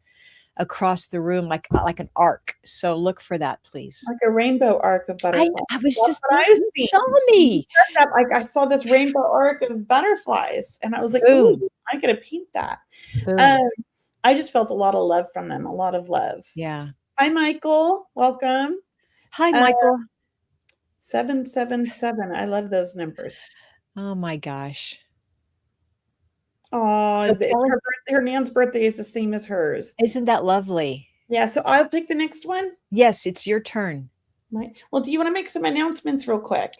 the room like an arc. So look for that, please. Like a rainbow arc of butterflies. I was That's just what I thinking, you see. saw me. Like I saw this rainbow arc of butterflies and I was like, Boom. ooh, I gotta paint that. Boom. I just felt a lot of love from them, a lot of love. Yeah. Hi, Michael. Welcome. Hi, Michael. 777. I love those numbers. Oh my gosh. Oh, So Kelly, her Nan's birthday is the same as hers. isn't that lovely? Yeah, so I'll pick the next one. Yes, it's your turn. Well, do you want to make some announcements real quick?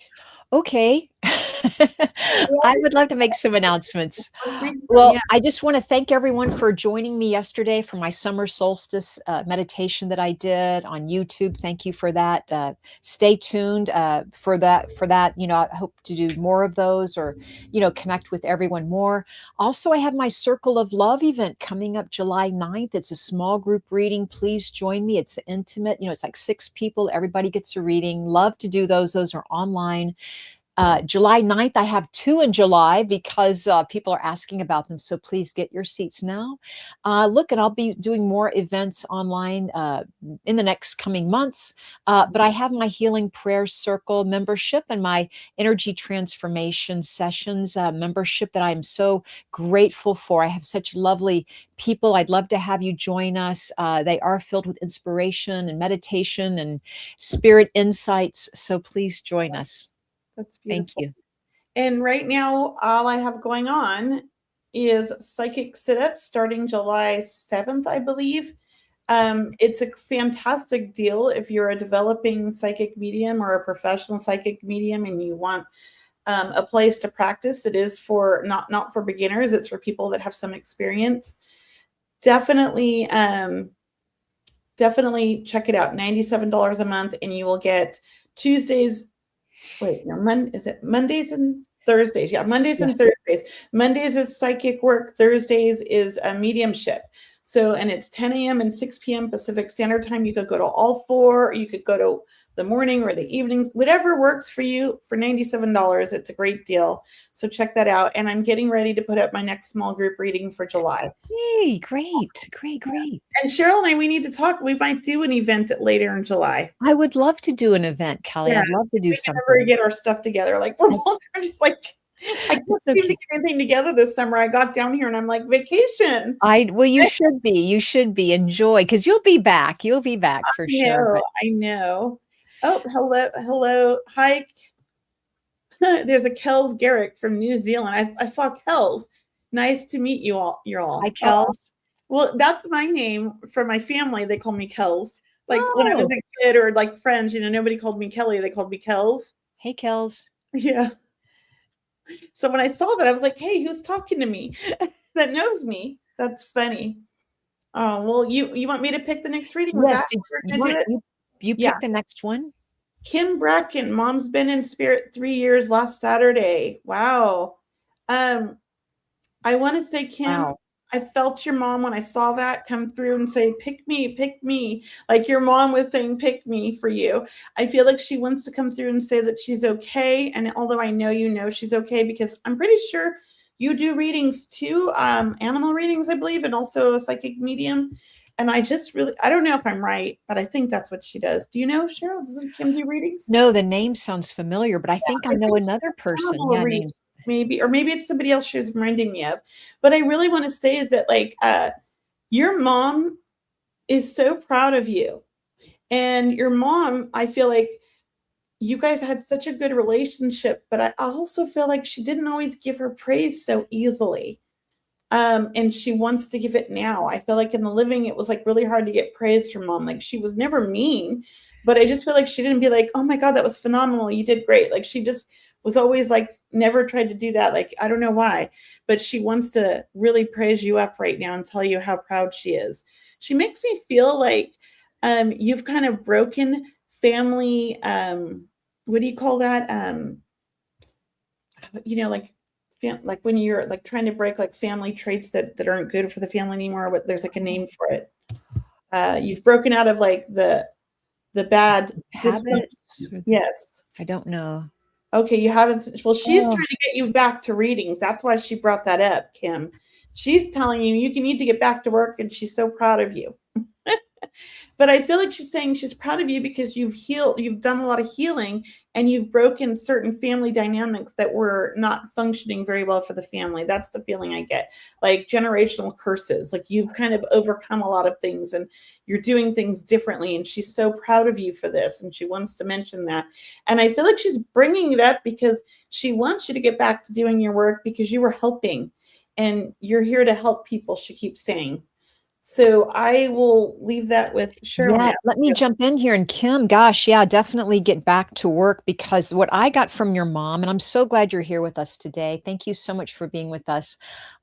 Okay. I would love to make some announcements. Yeah. Well, I just want to thank everyone for joining me yesterday for my summer solstice meditation that I did on YouTube. Thank you for that. Stay tuned for that. I hope to do more of those or, connect with everyone more. Also, I have my Circle of Love event coming up July 9th. It's a small group reading. Please join me. It's intimate. It's like 6 people. Everybody gets a reading. Love to do those. Those are online. July 9th, I have 2 in July because people are asking about them. So please get your seats now. Look, and I'll be doing more events online in the next coming months. But I have my Healing Prayer Circle membership and my Energy Transformation Sessions membership that I'm so grateful for. I have such lovely people. I'd love to have you join us. They are filled with inspiration and meditation and spirit insights. So please join us. That's beautiful. Thank you. And right now, all I have going on is psychic sit-ups starting July 7th, I believe. It's a fantastic deal if you're a developing psychic medium or a professional psychic medium and you want a place to practice. It is for not for beginners. It's for people that have some experience. Definitely, definitely check it out. $97 a month, and you will get Tuesdays. Wait, no, is it Mondays and Thursdays? Yeah, Mondays and Thursdays. Mondays is psychic work. Thursdays is a mediumship. So, and it's 10 a.m. and 6 p.m. Pacific Standard Time. You could go to all four, or you could go to the morning or the evenings, whatever works for you. For $97, it's a great deal. So check that out. And I'm getting ready to put up my next small group reading for July. Hey, great. And Cheryl and I, we need to talk. We might do an event later in July. I would love to do an event, Kelley. Yeah, I'd love to do we something. Never get our stuff together. Like we're both just like, I can't seem to get anything together this summer. I got down here and I'm like, vacation. Well, you should be. You should be. Enjoy, because you'll be back. You'll be back for sure. I know. Oh, hello. Hi. There's a Kells Garrick from New Zealand. I saw Kells. Nice to meet you all. You're all. Hi, Kells. Well, that's my name for my family. They call me Kells. Like when I was a kid or like friends, nobody called me Kelley. They called me Kells. Hey, Kells. Yeah. So when I saw that, I was like, hey, who's talking to me that knows me? That's funny. Oh, well, you want me to pick the next reading? Yes. You pick the next one? Kim Bracken, Mom's been in spirit 3 years last Saturday. Wow. I want to say, Kim, wow. I felt your mom when I saw that come through and say, pick me. Like your mom was saying, pick me for you. I feel like she wants to come through and say that she's okay. And although I know she's okay, because I'm pretty sure you do readings too, animal readings, I believe, and also a psychic medium. And I don't know if I'm right, but I think that's what she does. Do you know, Cheryl? Doesn't Kim do readings? No, the name sounds familiar, but I think I know another person. Yeah, maybe it's somebody else she's reminding me of. But I really want to say is that like your mom is so proud of you. And your mom, I feel like you guys had such a good relationship, but I also feel like she didn't always give her praise so easily. And she wants to give it now. I feel like in the living, it was like really hard to get praise from mom. Like she was never mean, but I just feel like she didn't be like, oh my God, that was phenomenal. You did great. Like she just was always like, never tried to do that. Like, I don't know why, but she wants to really praise you up right now and tell you how proud she is. She makes me feel like you've kind of broken family. What do you call that? Like when you're like trying to break like family traits that aren't good for the family anymore, but there's like a name for it. You've broken out of like the bad habits. Yes. I don't know. Okay, you haven't. Well, she's trying to get you back to readings. That's why she brought that up, Kim. She's telling you need to get back to work, and she's so proud of you. But I feel like she's saying she's proud of you because you've healed, you've done a lot of healing, and you've broken certain family dynamics that were not functioning very well for the family. That's the feeling I get, like generational curses. Like you've kind of overcome a lot of things and you're doing things differently. And she's so proud of you for this. And she wants to mention that. And I feel like she's bringing it up because she wants you to get back to doing your work because you were helping and you're here to help people, she keeps saying. So I will leave that with Cheryl. Yeah, let me jump in here. And Kim, gosh, yeah, definitely get back to work, because what I got from your mom, and I'm so glad you're here with us today. Thank you so much for being with us.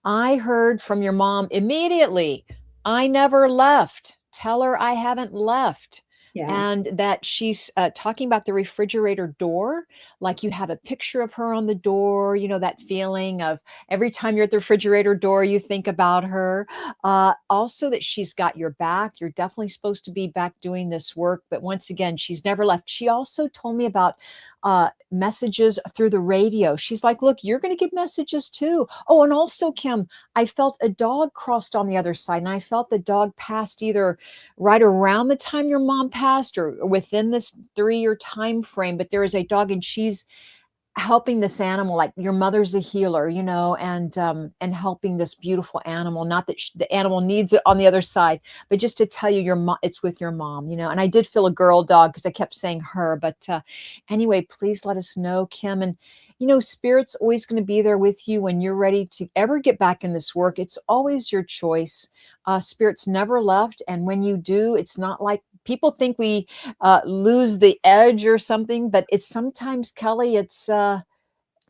I heard from your mom immediately, I never left. Tell her I haven't left. Yeah. And that she's talking about the refrigerator door, like you have a picture of her on the door, that feeling of every time you're at the refrigerator door, you think about her. Also that she's got your back. You're definitely supposed to be back doing this work. But once again, she's never left. She also told me about messages through the radio. She's like, look, you're going to get messages too. Oh, and also, Kim, I felt a dog crossed on the other side, and I felt the dog passed either right around the time your mom passed or within this 3-year time frame. But there is a dog, and she's helping this animal, like your mother's a healer, and helping this beautiful animal. Not that the animal needs it on the other side, but just to tell you, it's with your mom, And I did feel a girl dog because I kept saying her. But anyway, please let us know, Kim. And Spirit's always going to be there with you when you're ready to ever get back in this work. It's always your choice. Spirit's never left. And when you do, it's not like people think we lose the edge or something, but it's sometimes, Kelley, it's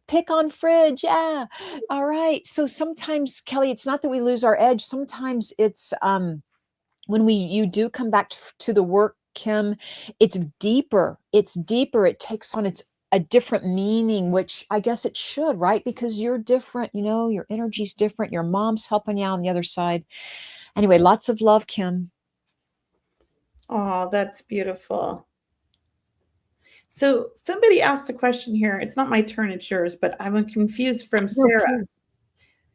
pick on fridge. Yeah. All right. So sometimes, Kelley, it's not that we lose our edge. Sometimes it's when you do come back to the work, Kim, it's deeper. It's deeper. It takes on a different meaning, which I guess it should, right? Because you're different, your energy's different. Your mom's helping you out on the other side. Anyway, lots of love, Kim. Oh, that's beautiful. So somebody asked a question here. It's not my turn, it's yours, but I'm confused from Sarah.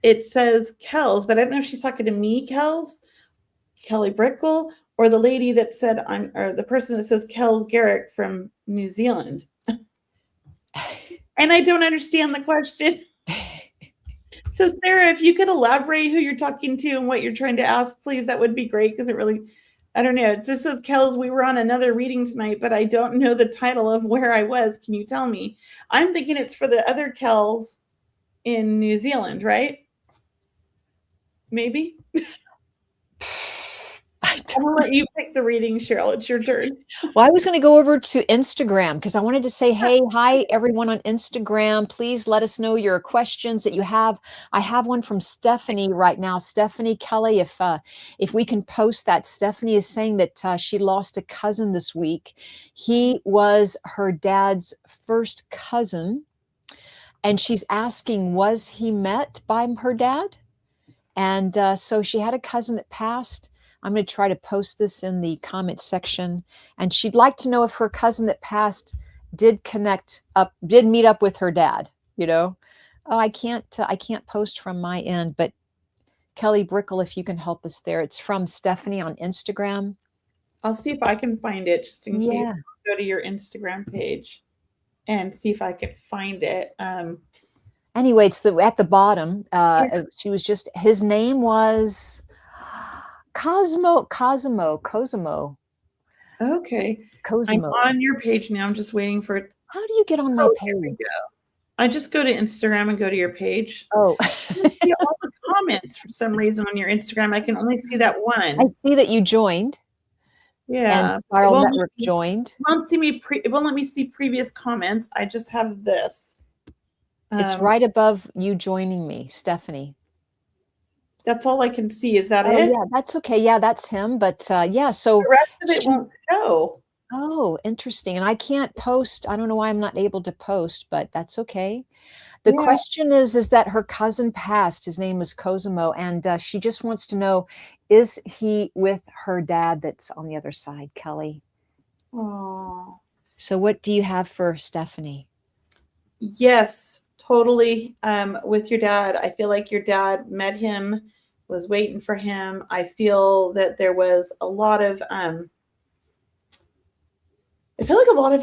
It says Kells, but I don't know if she's talking to me, Kells, Kelley Brickle, or the lady that said or the person that says Kells Garrick from New Zealand. And I don't understand the question. So Sarah, if you could elaborate who you're talking to and what you're trying to ask, please, that would be great, because it really, I don't know. It just says, Kells, we were on another reading tonight, but I don't know the title of where I was. Can you tell me? I'm thinking it's for the other Kells in New Zealand, right? Maybe? I'm going to let you pick the reading, Cheryl. It's your turn. Well, I was going to go over to Instagram because I wanted to say, hey, hi, everyone on Instagram. Please let us know your questions that you have. I have one from Stephanie right now. Stephanie Kelley, if we can post that. Stephanie is saying that she lost a cousin this week. He was her dad's first cousin. And she's asking, was he met by her dad? And so she had a cousin that passed. I'm going to try to post this in the comment section. And she'd like to know if her cousin that passed did meet up with her dad, Oh, I can't post from my end, but Kelley Brickle, if you can help us there. It's from Stephanie on Instagram. I'll see if I can find it, just in case. I'll go to your Instagram page and see if I can find it. Anyway, it's at the bottom. His name was Cosimo. Okay. Cosimo. I'm on your page now. I'm just waiting for it. How do you get on my page? Here we go. I just go to Instagram and go to your page. Oh. I see all the comments for some reason on your Instagram. I can only see that one. I see that you joined. Yeah. And Spiral Network joined. It won't let me see previous comments. I just have this. It's right above you joining me, Stephanie. That's all I can see. Is that it? Yeah, that's okay. Yeah, that's him. But yeah, so the rest of it won't show. Oh, interesting. And I can't post. I don't know why I'm not able to post, but that's okay. The question is that her cousin passed. His name is Cosimo, and she just wants to know, is he with her dad that's on the other side, Kelley? Oh. So what do you have for Stephanie? Yes, totally. With your dad. I feel like your dad met him, was waiting for him. I feel that there was a lot of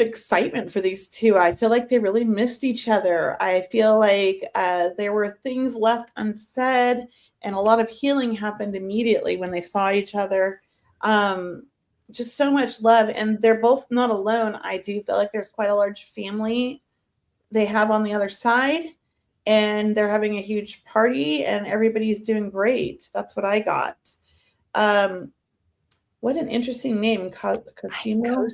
excitement for these two. I feel like they really missed each other. I feel like there were things left unsaid, and a lot of healing happened immediately when they saw each other. Just so much love, and they're both not alone. I do feel like there's quite a large family they have on the other side, and they're having a huge party, and everybody's doing great. That's what I got. What an interesting name, Cosimo.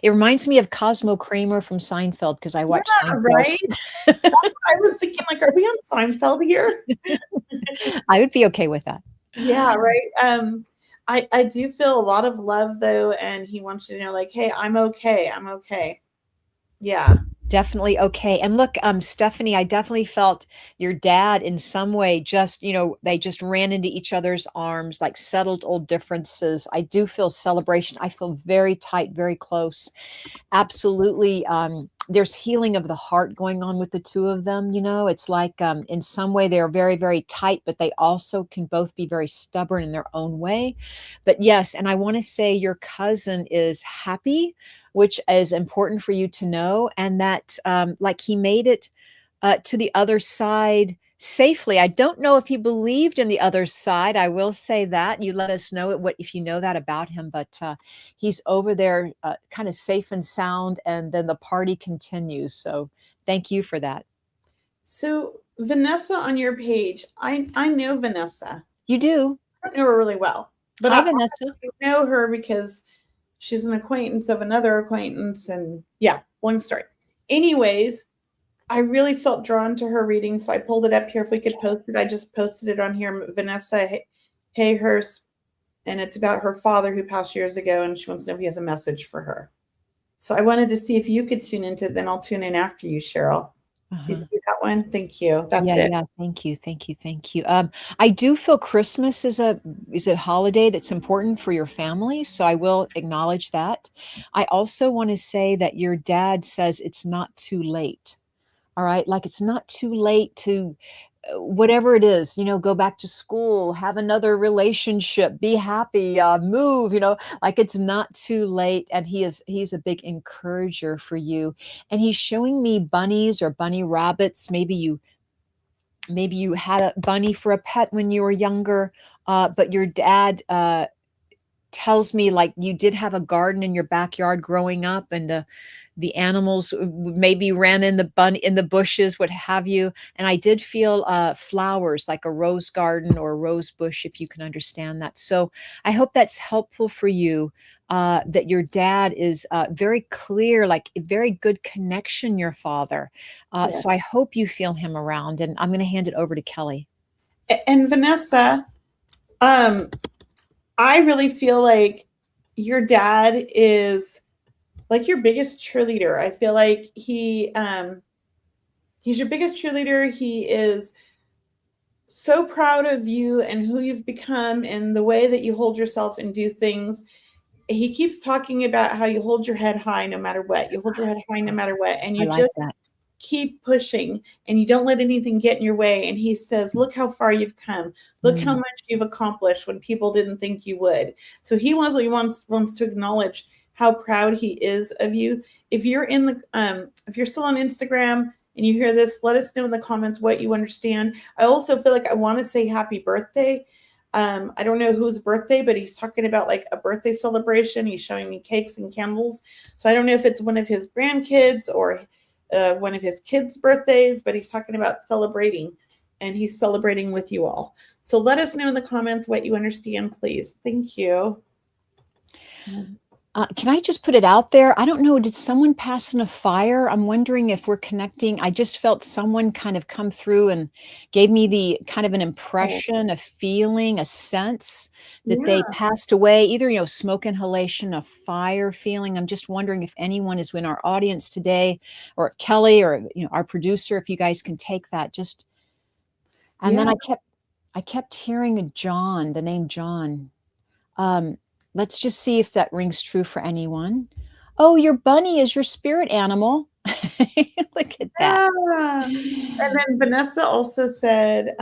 It reminds me of Cosmo Kramer from Seinfeld, because I watched Seinfeld. Right? I was thinking, like, are we on Seinfeld here? I would be okay with that. Yeah, right. I do feel a lot of love, though, and he wants you to know, like, hey, I'm okay. I'm okay. Yeah. Definitely okay. And look, Stephanie, I definitely felt your dad in some way just, they just ran into each other's arms, like settled old differences. I do feel celebration. I feel very tight, very close. Absolutely. There's healing of the heart going on with the two of them. It's like in some way they're very, very tight, but they also can both be very stubborn in their own way. But yes, and I want to say your cousin is happy, which is important for you to know, and that like he made it to the other side safely. I don't know if he believed in the other side. I will say that. You let us know if you know that about him, but he's over there kind of safe and sound, and then the party continues. So thank you for that. So Vanessa on your page, I know Vanessa. You do? I don't know her really well, but Hi, I Vanessa. know her because she's an acquaintance of another acquaintance, and yeah, long story. Anyways, I really felt drawn to her reading, so I pulled it up here. If we could post it, I just posted it on here. Vanessa Hayhurst, and it's about her father who passed years ago, and she wants to know if he has a message for her. So I wanted to see if you could tune into it, then I'll tune in after you, Cheryl. Do you see that one? Thank you. That's Yeah, it. yeah. Thank you. Thank you. Thank you. I do feel Christmas is a holiday that's important for your family, so I will acknowledge that. I also want to say that your dad says it's not too late. All right, like it's not too late to whatever it is, go back to school, have another relationship, be happy, move, like it's not too late. And he's a big encourager for you. And he's showing me bunnies or bunny rabbits. Maybe you had a bunny for a pet when you were younger, but your dad tells me like you did have a garden in your backyard growing up, and the animals maybe ran in the bushes, what have you. And I did feel flowers like a rose garden or a rose bush, if you can understand that. So I hope that's helpful for you. That your dad is very clear, like a very good connection, your father. Yeah. So I hope you feel him around. And I'm going to hand it over to Kelley. And Vanessa, I really feel like your dad is like your biggest cheerleader. I feel like he's your biggest cheerleader. He is so proud of you and who you've become and the way that you hold yourself and do things. He keeps talking about how you hold your head high no matter what. You hold your head high no matter what. And I you like just that. keep pushing and you don't let anything get in your way. And he says, look how far you've come. Look how much you've accomplished when people didn't think you would. So he wants to acknowledge how proud he is of you. If you're if you're still on Instagram and you hear this, let us know in the comments what you understand. I also feel like I want to say happy birthday. I don't know whose birthday, but he's talking about like a birthday celebration. He's showing me cakes and candles. So I don't know if it's one of his grandkids or one of his kids' birthdays, but he's talking about celebrating, and he's celebrating with you all. So let us know in the comments what you understand, please. Thank you. Can I just put it out there? I don't know. Did someone pass in a fire? I'm wondering if we're connecting. I just felt someone kind of come through and gave me the kind of an impression, a feeling, a sense that they passed away, either, smoke inhalation, a fire feeling. I'm just wondering if anyone is in our audience today, or if Kelley or, our producer, if you guys can take that just. And then I kept hearing the name John. Let's just see if that rings true for anyone. Oh, your bunny is your spirit animal. Look at that. Yeah. And then Vanessa also said,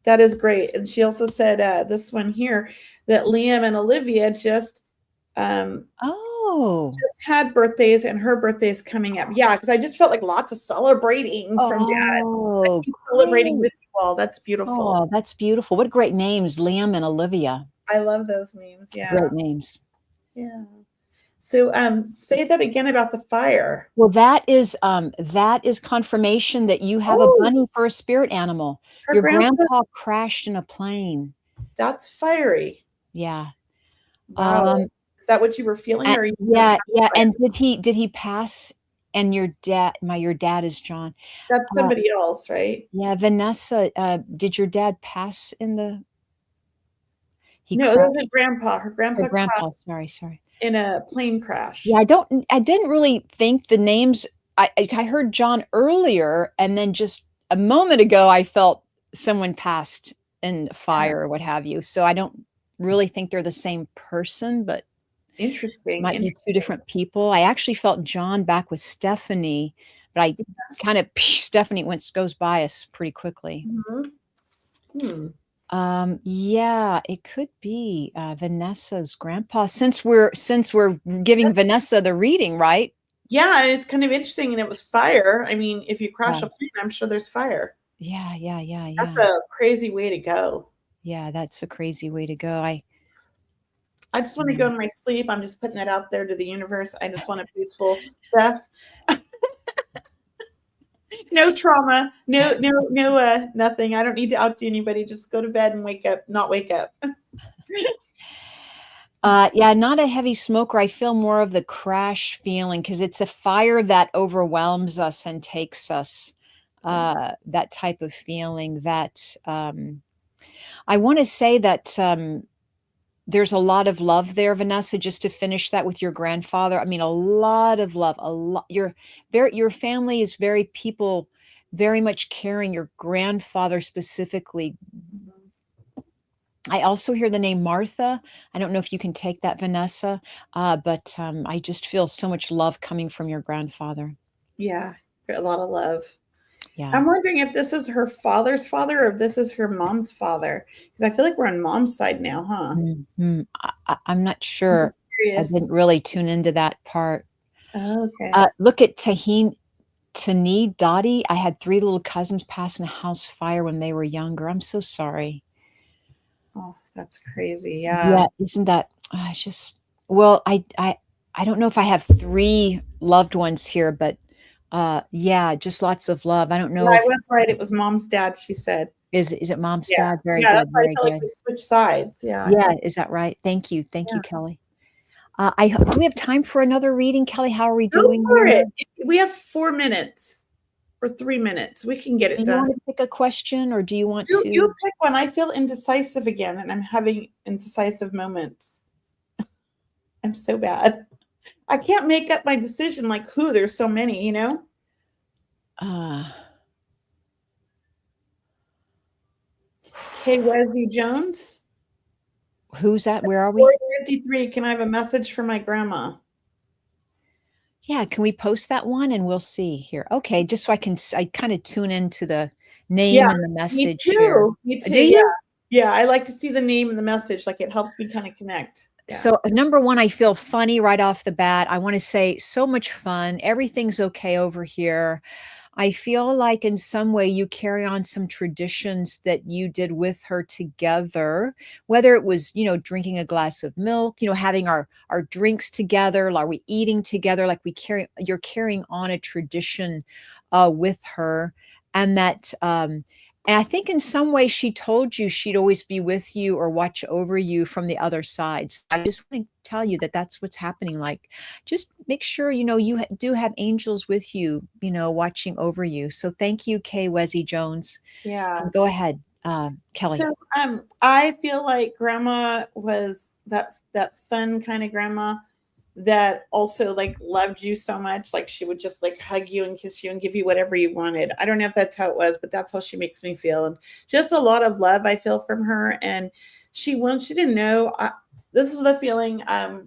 that is great. And she also said this one here, that Liam and Olivia just had birthdays, and her birthday's coming up. Yeah, because I just felt like lots of celebrating from Dad. Celebrating with you all. That's beautiful. Oh, that's beautiful. What great names, Liam and Olivia. I love those names. Yeah. Great names. Yeah. So say that again about the fire. Well, that is confirmation that you have a bunny for a spirit animal. Your grandpa crashed in a plane. That's fiery. Yeah. Wow. Is that what you were feeling? Yeah. And did he pass? And your dad is John. That's somebody else, right? Yeah, Vanessa, did your dad pass in the? No, that was her grandpa. Her grandpa. Sorry. In a plane crash. Yeah, I didn't really think the names. I heard John earlier, and then just a moment ago, I felt someone passed in fire or what have you. So I don't really think they're the same person, but interesting. Might be two different people. I actually felt John back with Stephanie, but I kind of Stephanie goes by us pretty quickly. Yeah, it could be Vanessa's grandpa, since we're giving Vanessa the reading, right? Yeah, it's kind of interesting, and it was fire. I mean, if you crash a plane, I'm sure there's fire. Yeah. That's a crazy way to go. Yeah, that's a crazy way to go. I just want to go in my sleep. I'm just putting that out there to the universe. I just want a peaceful death. No trauma. No, nothing. I don't need to outdo anybody. Just go to bed and not wake up. Yeah, not a heavy smoker. I feel more of the crash feeling because it's a fire that overwhelms us and takes us. That type of feeling that I want to say that there's a lot of love there, Vanessa, just to finish that with your grandfather. I mean, a lot of love, a lot. Your family is very people, very much caring. Your grandfather specifically. I also hear the name Martha. I don't know if you can take that, Vanessa, but I just feel so much love coming from your grandfather. Yeah, a lot of love. Yeah. I'm wondering if this is her father's father or if this is her mom's father. Because I feel like we're on mom's side now, huh? Mhm. I'm not sure. I Curious. didn't really tune into that part. Oh, okay. Look at Tani Dottie. I had 3 little cousins pass in a house fire when they were younger. I'm so sorry. Oh, that's crazy. Yeah, Yeah. isn't that it's just well, I don't know if I have 3 loved ones here, but yeah, just lots of love. I don't Yeah, know I if was right. It was mom's dad, she said. is it mom's Yeah. dad? Very Yeah, that's good, why I very feel like good. we switched sides. Yeah, I Yeah, feel is that right? Thank you. Thank you, yeah. Kelly. Do we have time for another reading, Kelly? How are we Go doing for here? it. We have 4 minutes or 3 minutes. We can get Do it you done. want to pick a question or do you want You to? pick one. I feel indecisive again, and I'm having indecisive moments. I'm so bad. I can't make up my decision like who. There's so many, you know? Uh, K. Wesley Jones. who's that? Where are we? 453. Can I have a message for my grandma? Yeah, can we post that one and we'll see here. Okay, just so I kind of tune into the name Yeah, and the me message here. too. Me too. Do Yeah. you? Yeah. I like to see the name and the message. Like it helps me kind of connect. Yeah. So, number one, I feel funny right off the bat. I want to say so much fun. Everything's okay over here. I feel like in some way you carry on some traditions that you did with her together, whether it was, drinking a glass of milk, having our drinks together, are we eating together, like you're carrying on a tradition with her. And that and I think in some way she told you she'd always be with you or watch over you from the other side. So I just want to tell you that that's what's happening. Like, just make sure, you do have angels with you, watching over you. So thank you, Kay Wezzy Jones. Yeah. Go ahead, Kelly. So I feel like grandma was that fun kind of grandma that also like loved you so much. Like she would just like hug you and kiss you and give you whatever you wanted. I don't know if that's how it was, but that's how she makes me feel. And just a lot of love I feel from her. And she wants you to know, this is the feeling. I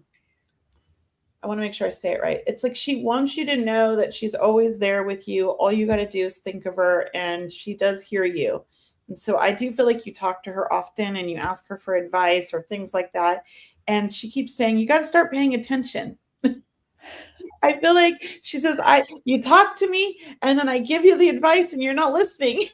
want to make sure I say it right. It's like she wants you to know that she's always there with you. All you got to do is think of her and she does hear you. And so I do feel like you talk to her often and you ask her for advice or things like that. And she keeps saying, you got to start paying attention. I feel like she says, you talk to me and then I give you the advice and you're not listening.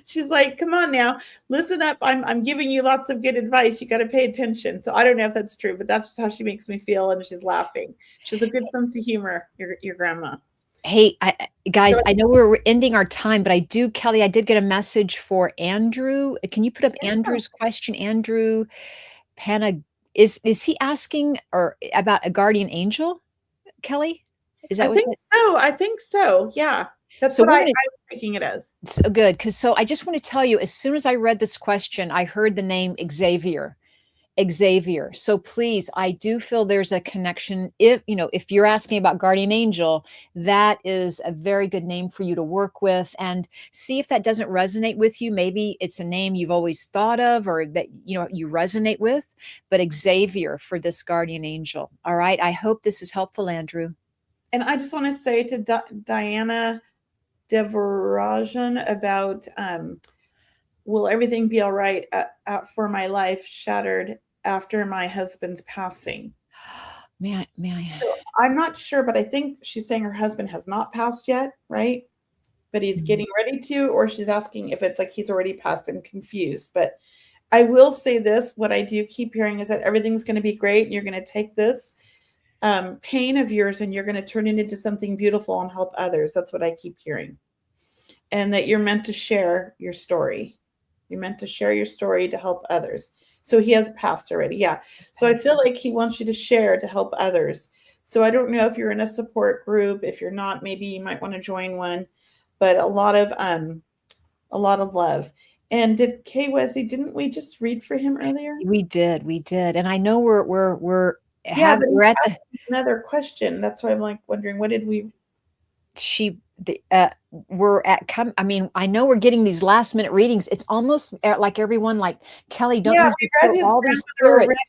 She's like, come on now, listen up. I'm giving you lots of good advice. You got to pay attention. So I don't know if that's true, but that's just how she makes me feel. And she's laughing. She has a good sense of humor, your grandma. Hey, guys, I know we're ending our time, but Kelly, I did get a message for Andrew. Can you put up Andrew's question? Andrew Pana, is he asking or about a guardian angel, Kelly? Is that I think so. Yeah. That's what I'm thinking it as. So good. So I just want to tell you, as soon as I read this question, I heard the name Xavier. So please, I do feel there's a connection. If you're asking about guardian angel, that is a very good name for you to work with and see if that doesn't resonate with you. Maybe it's a name you've always thought of or that, you resonate with, but Xavier for this guardian angel. All right. I hope this is helpful, Andrew. And I just want to say to Diana Devarajan about, will everything be all right for my life shattered after my husband's passing? May I? So I'm not sure, but I think she's saying her husband has not passed yet, right? But he's getting ready to, or she's asking if it's like he's already passed. I'm confused. But I will say this, what I do keep hearing is that everything's going to be great and you're going to take this. pain of yours and you're going to turn it into something beautiful and help others. That's what I keep hearing. And that you're meant to share your story. You're meant to share your story to help others. So he has passed already. Yeah. So I feel like he wants you to share to help others. So I don't know if you're in a support group. If you're not, maybe you might want to join one. But a lot of love. And Kay Wesley, didn't we just read for him earlier? We did. And I know we're Yeah, but we're at the another question. That's why I'm like wondering, what did we? We're at I mean, I know we're getting these last minute readings. It's almost like everyone, like, Kelly, don't Yeah, you we read his feel all these grandmother spirits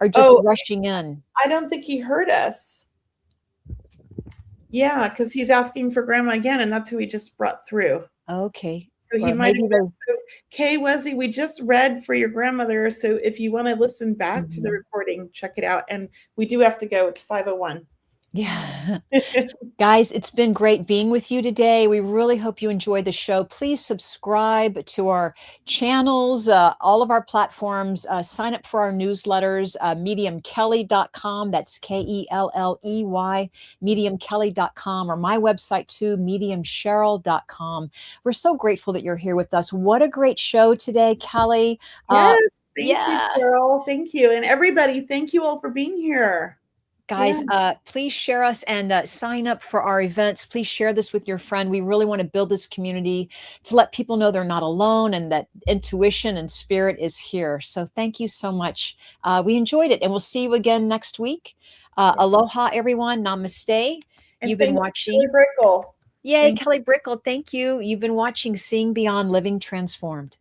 are just rushing in? I don't think he heard us. Yeah, because he's asking for grandma again, and that's who he just brought through. Okay. So he might have been. So, Kay Wesley, we just read for your grandmother. So if you want to listen back to the recording, check it out. And we do have to go. It's 5:01. Yeah. Guys, it's been great being with you today. We really hope you enjoyed the show. Please subscribe to our channels, all of our platforms. Sign up for our newsletters, mediumkelly.com. That's Kelley, mediumkelly.com, or my website too, mediumcheryl.com. We're so grateful that you're here with us. What a great show today, Kelly. Yes, thank you, Cheryl. Thank you. And everybody, thank you all for being here. Guys, please share us and sign up for our events. Please share this with your friend. We really want to build this community to let people know they're not alone and that intuition and spirit is here. So thank you so much. We enjoyed it, and we'll see you again next week. Aloha, everyone. Namaste. And you've been watching. Kelly Brickle. Yay, Kelly Brickle. Thank you. You've been watching Seeing Beyond Living Transformed.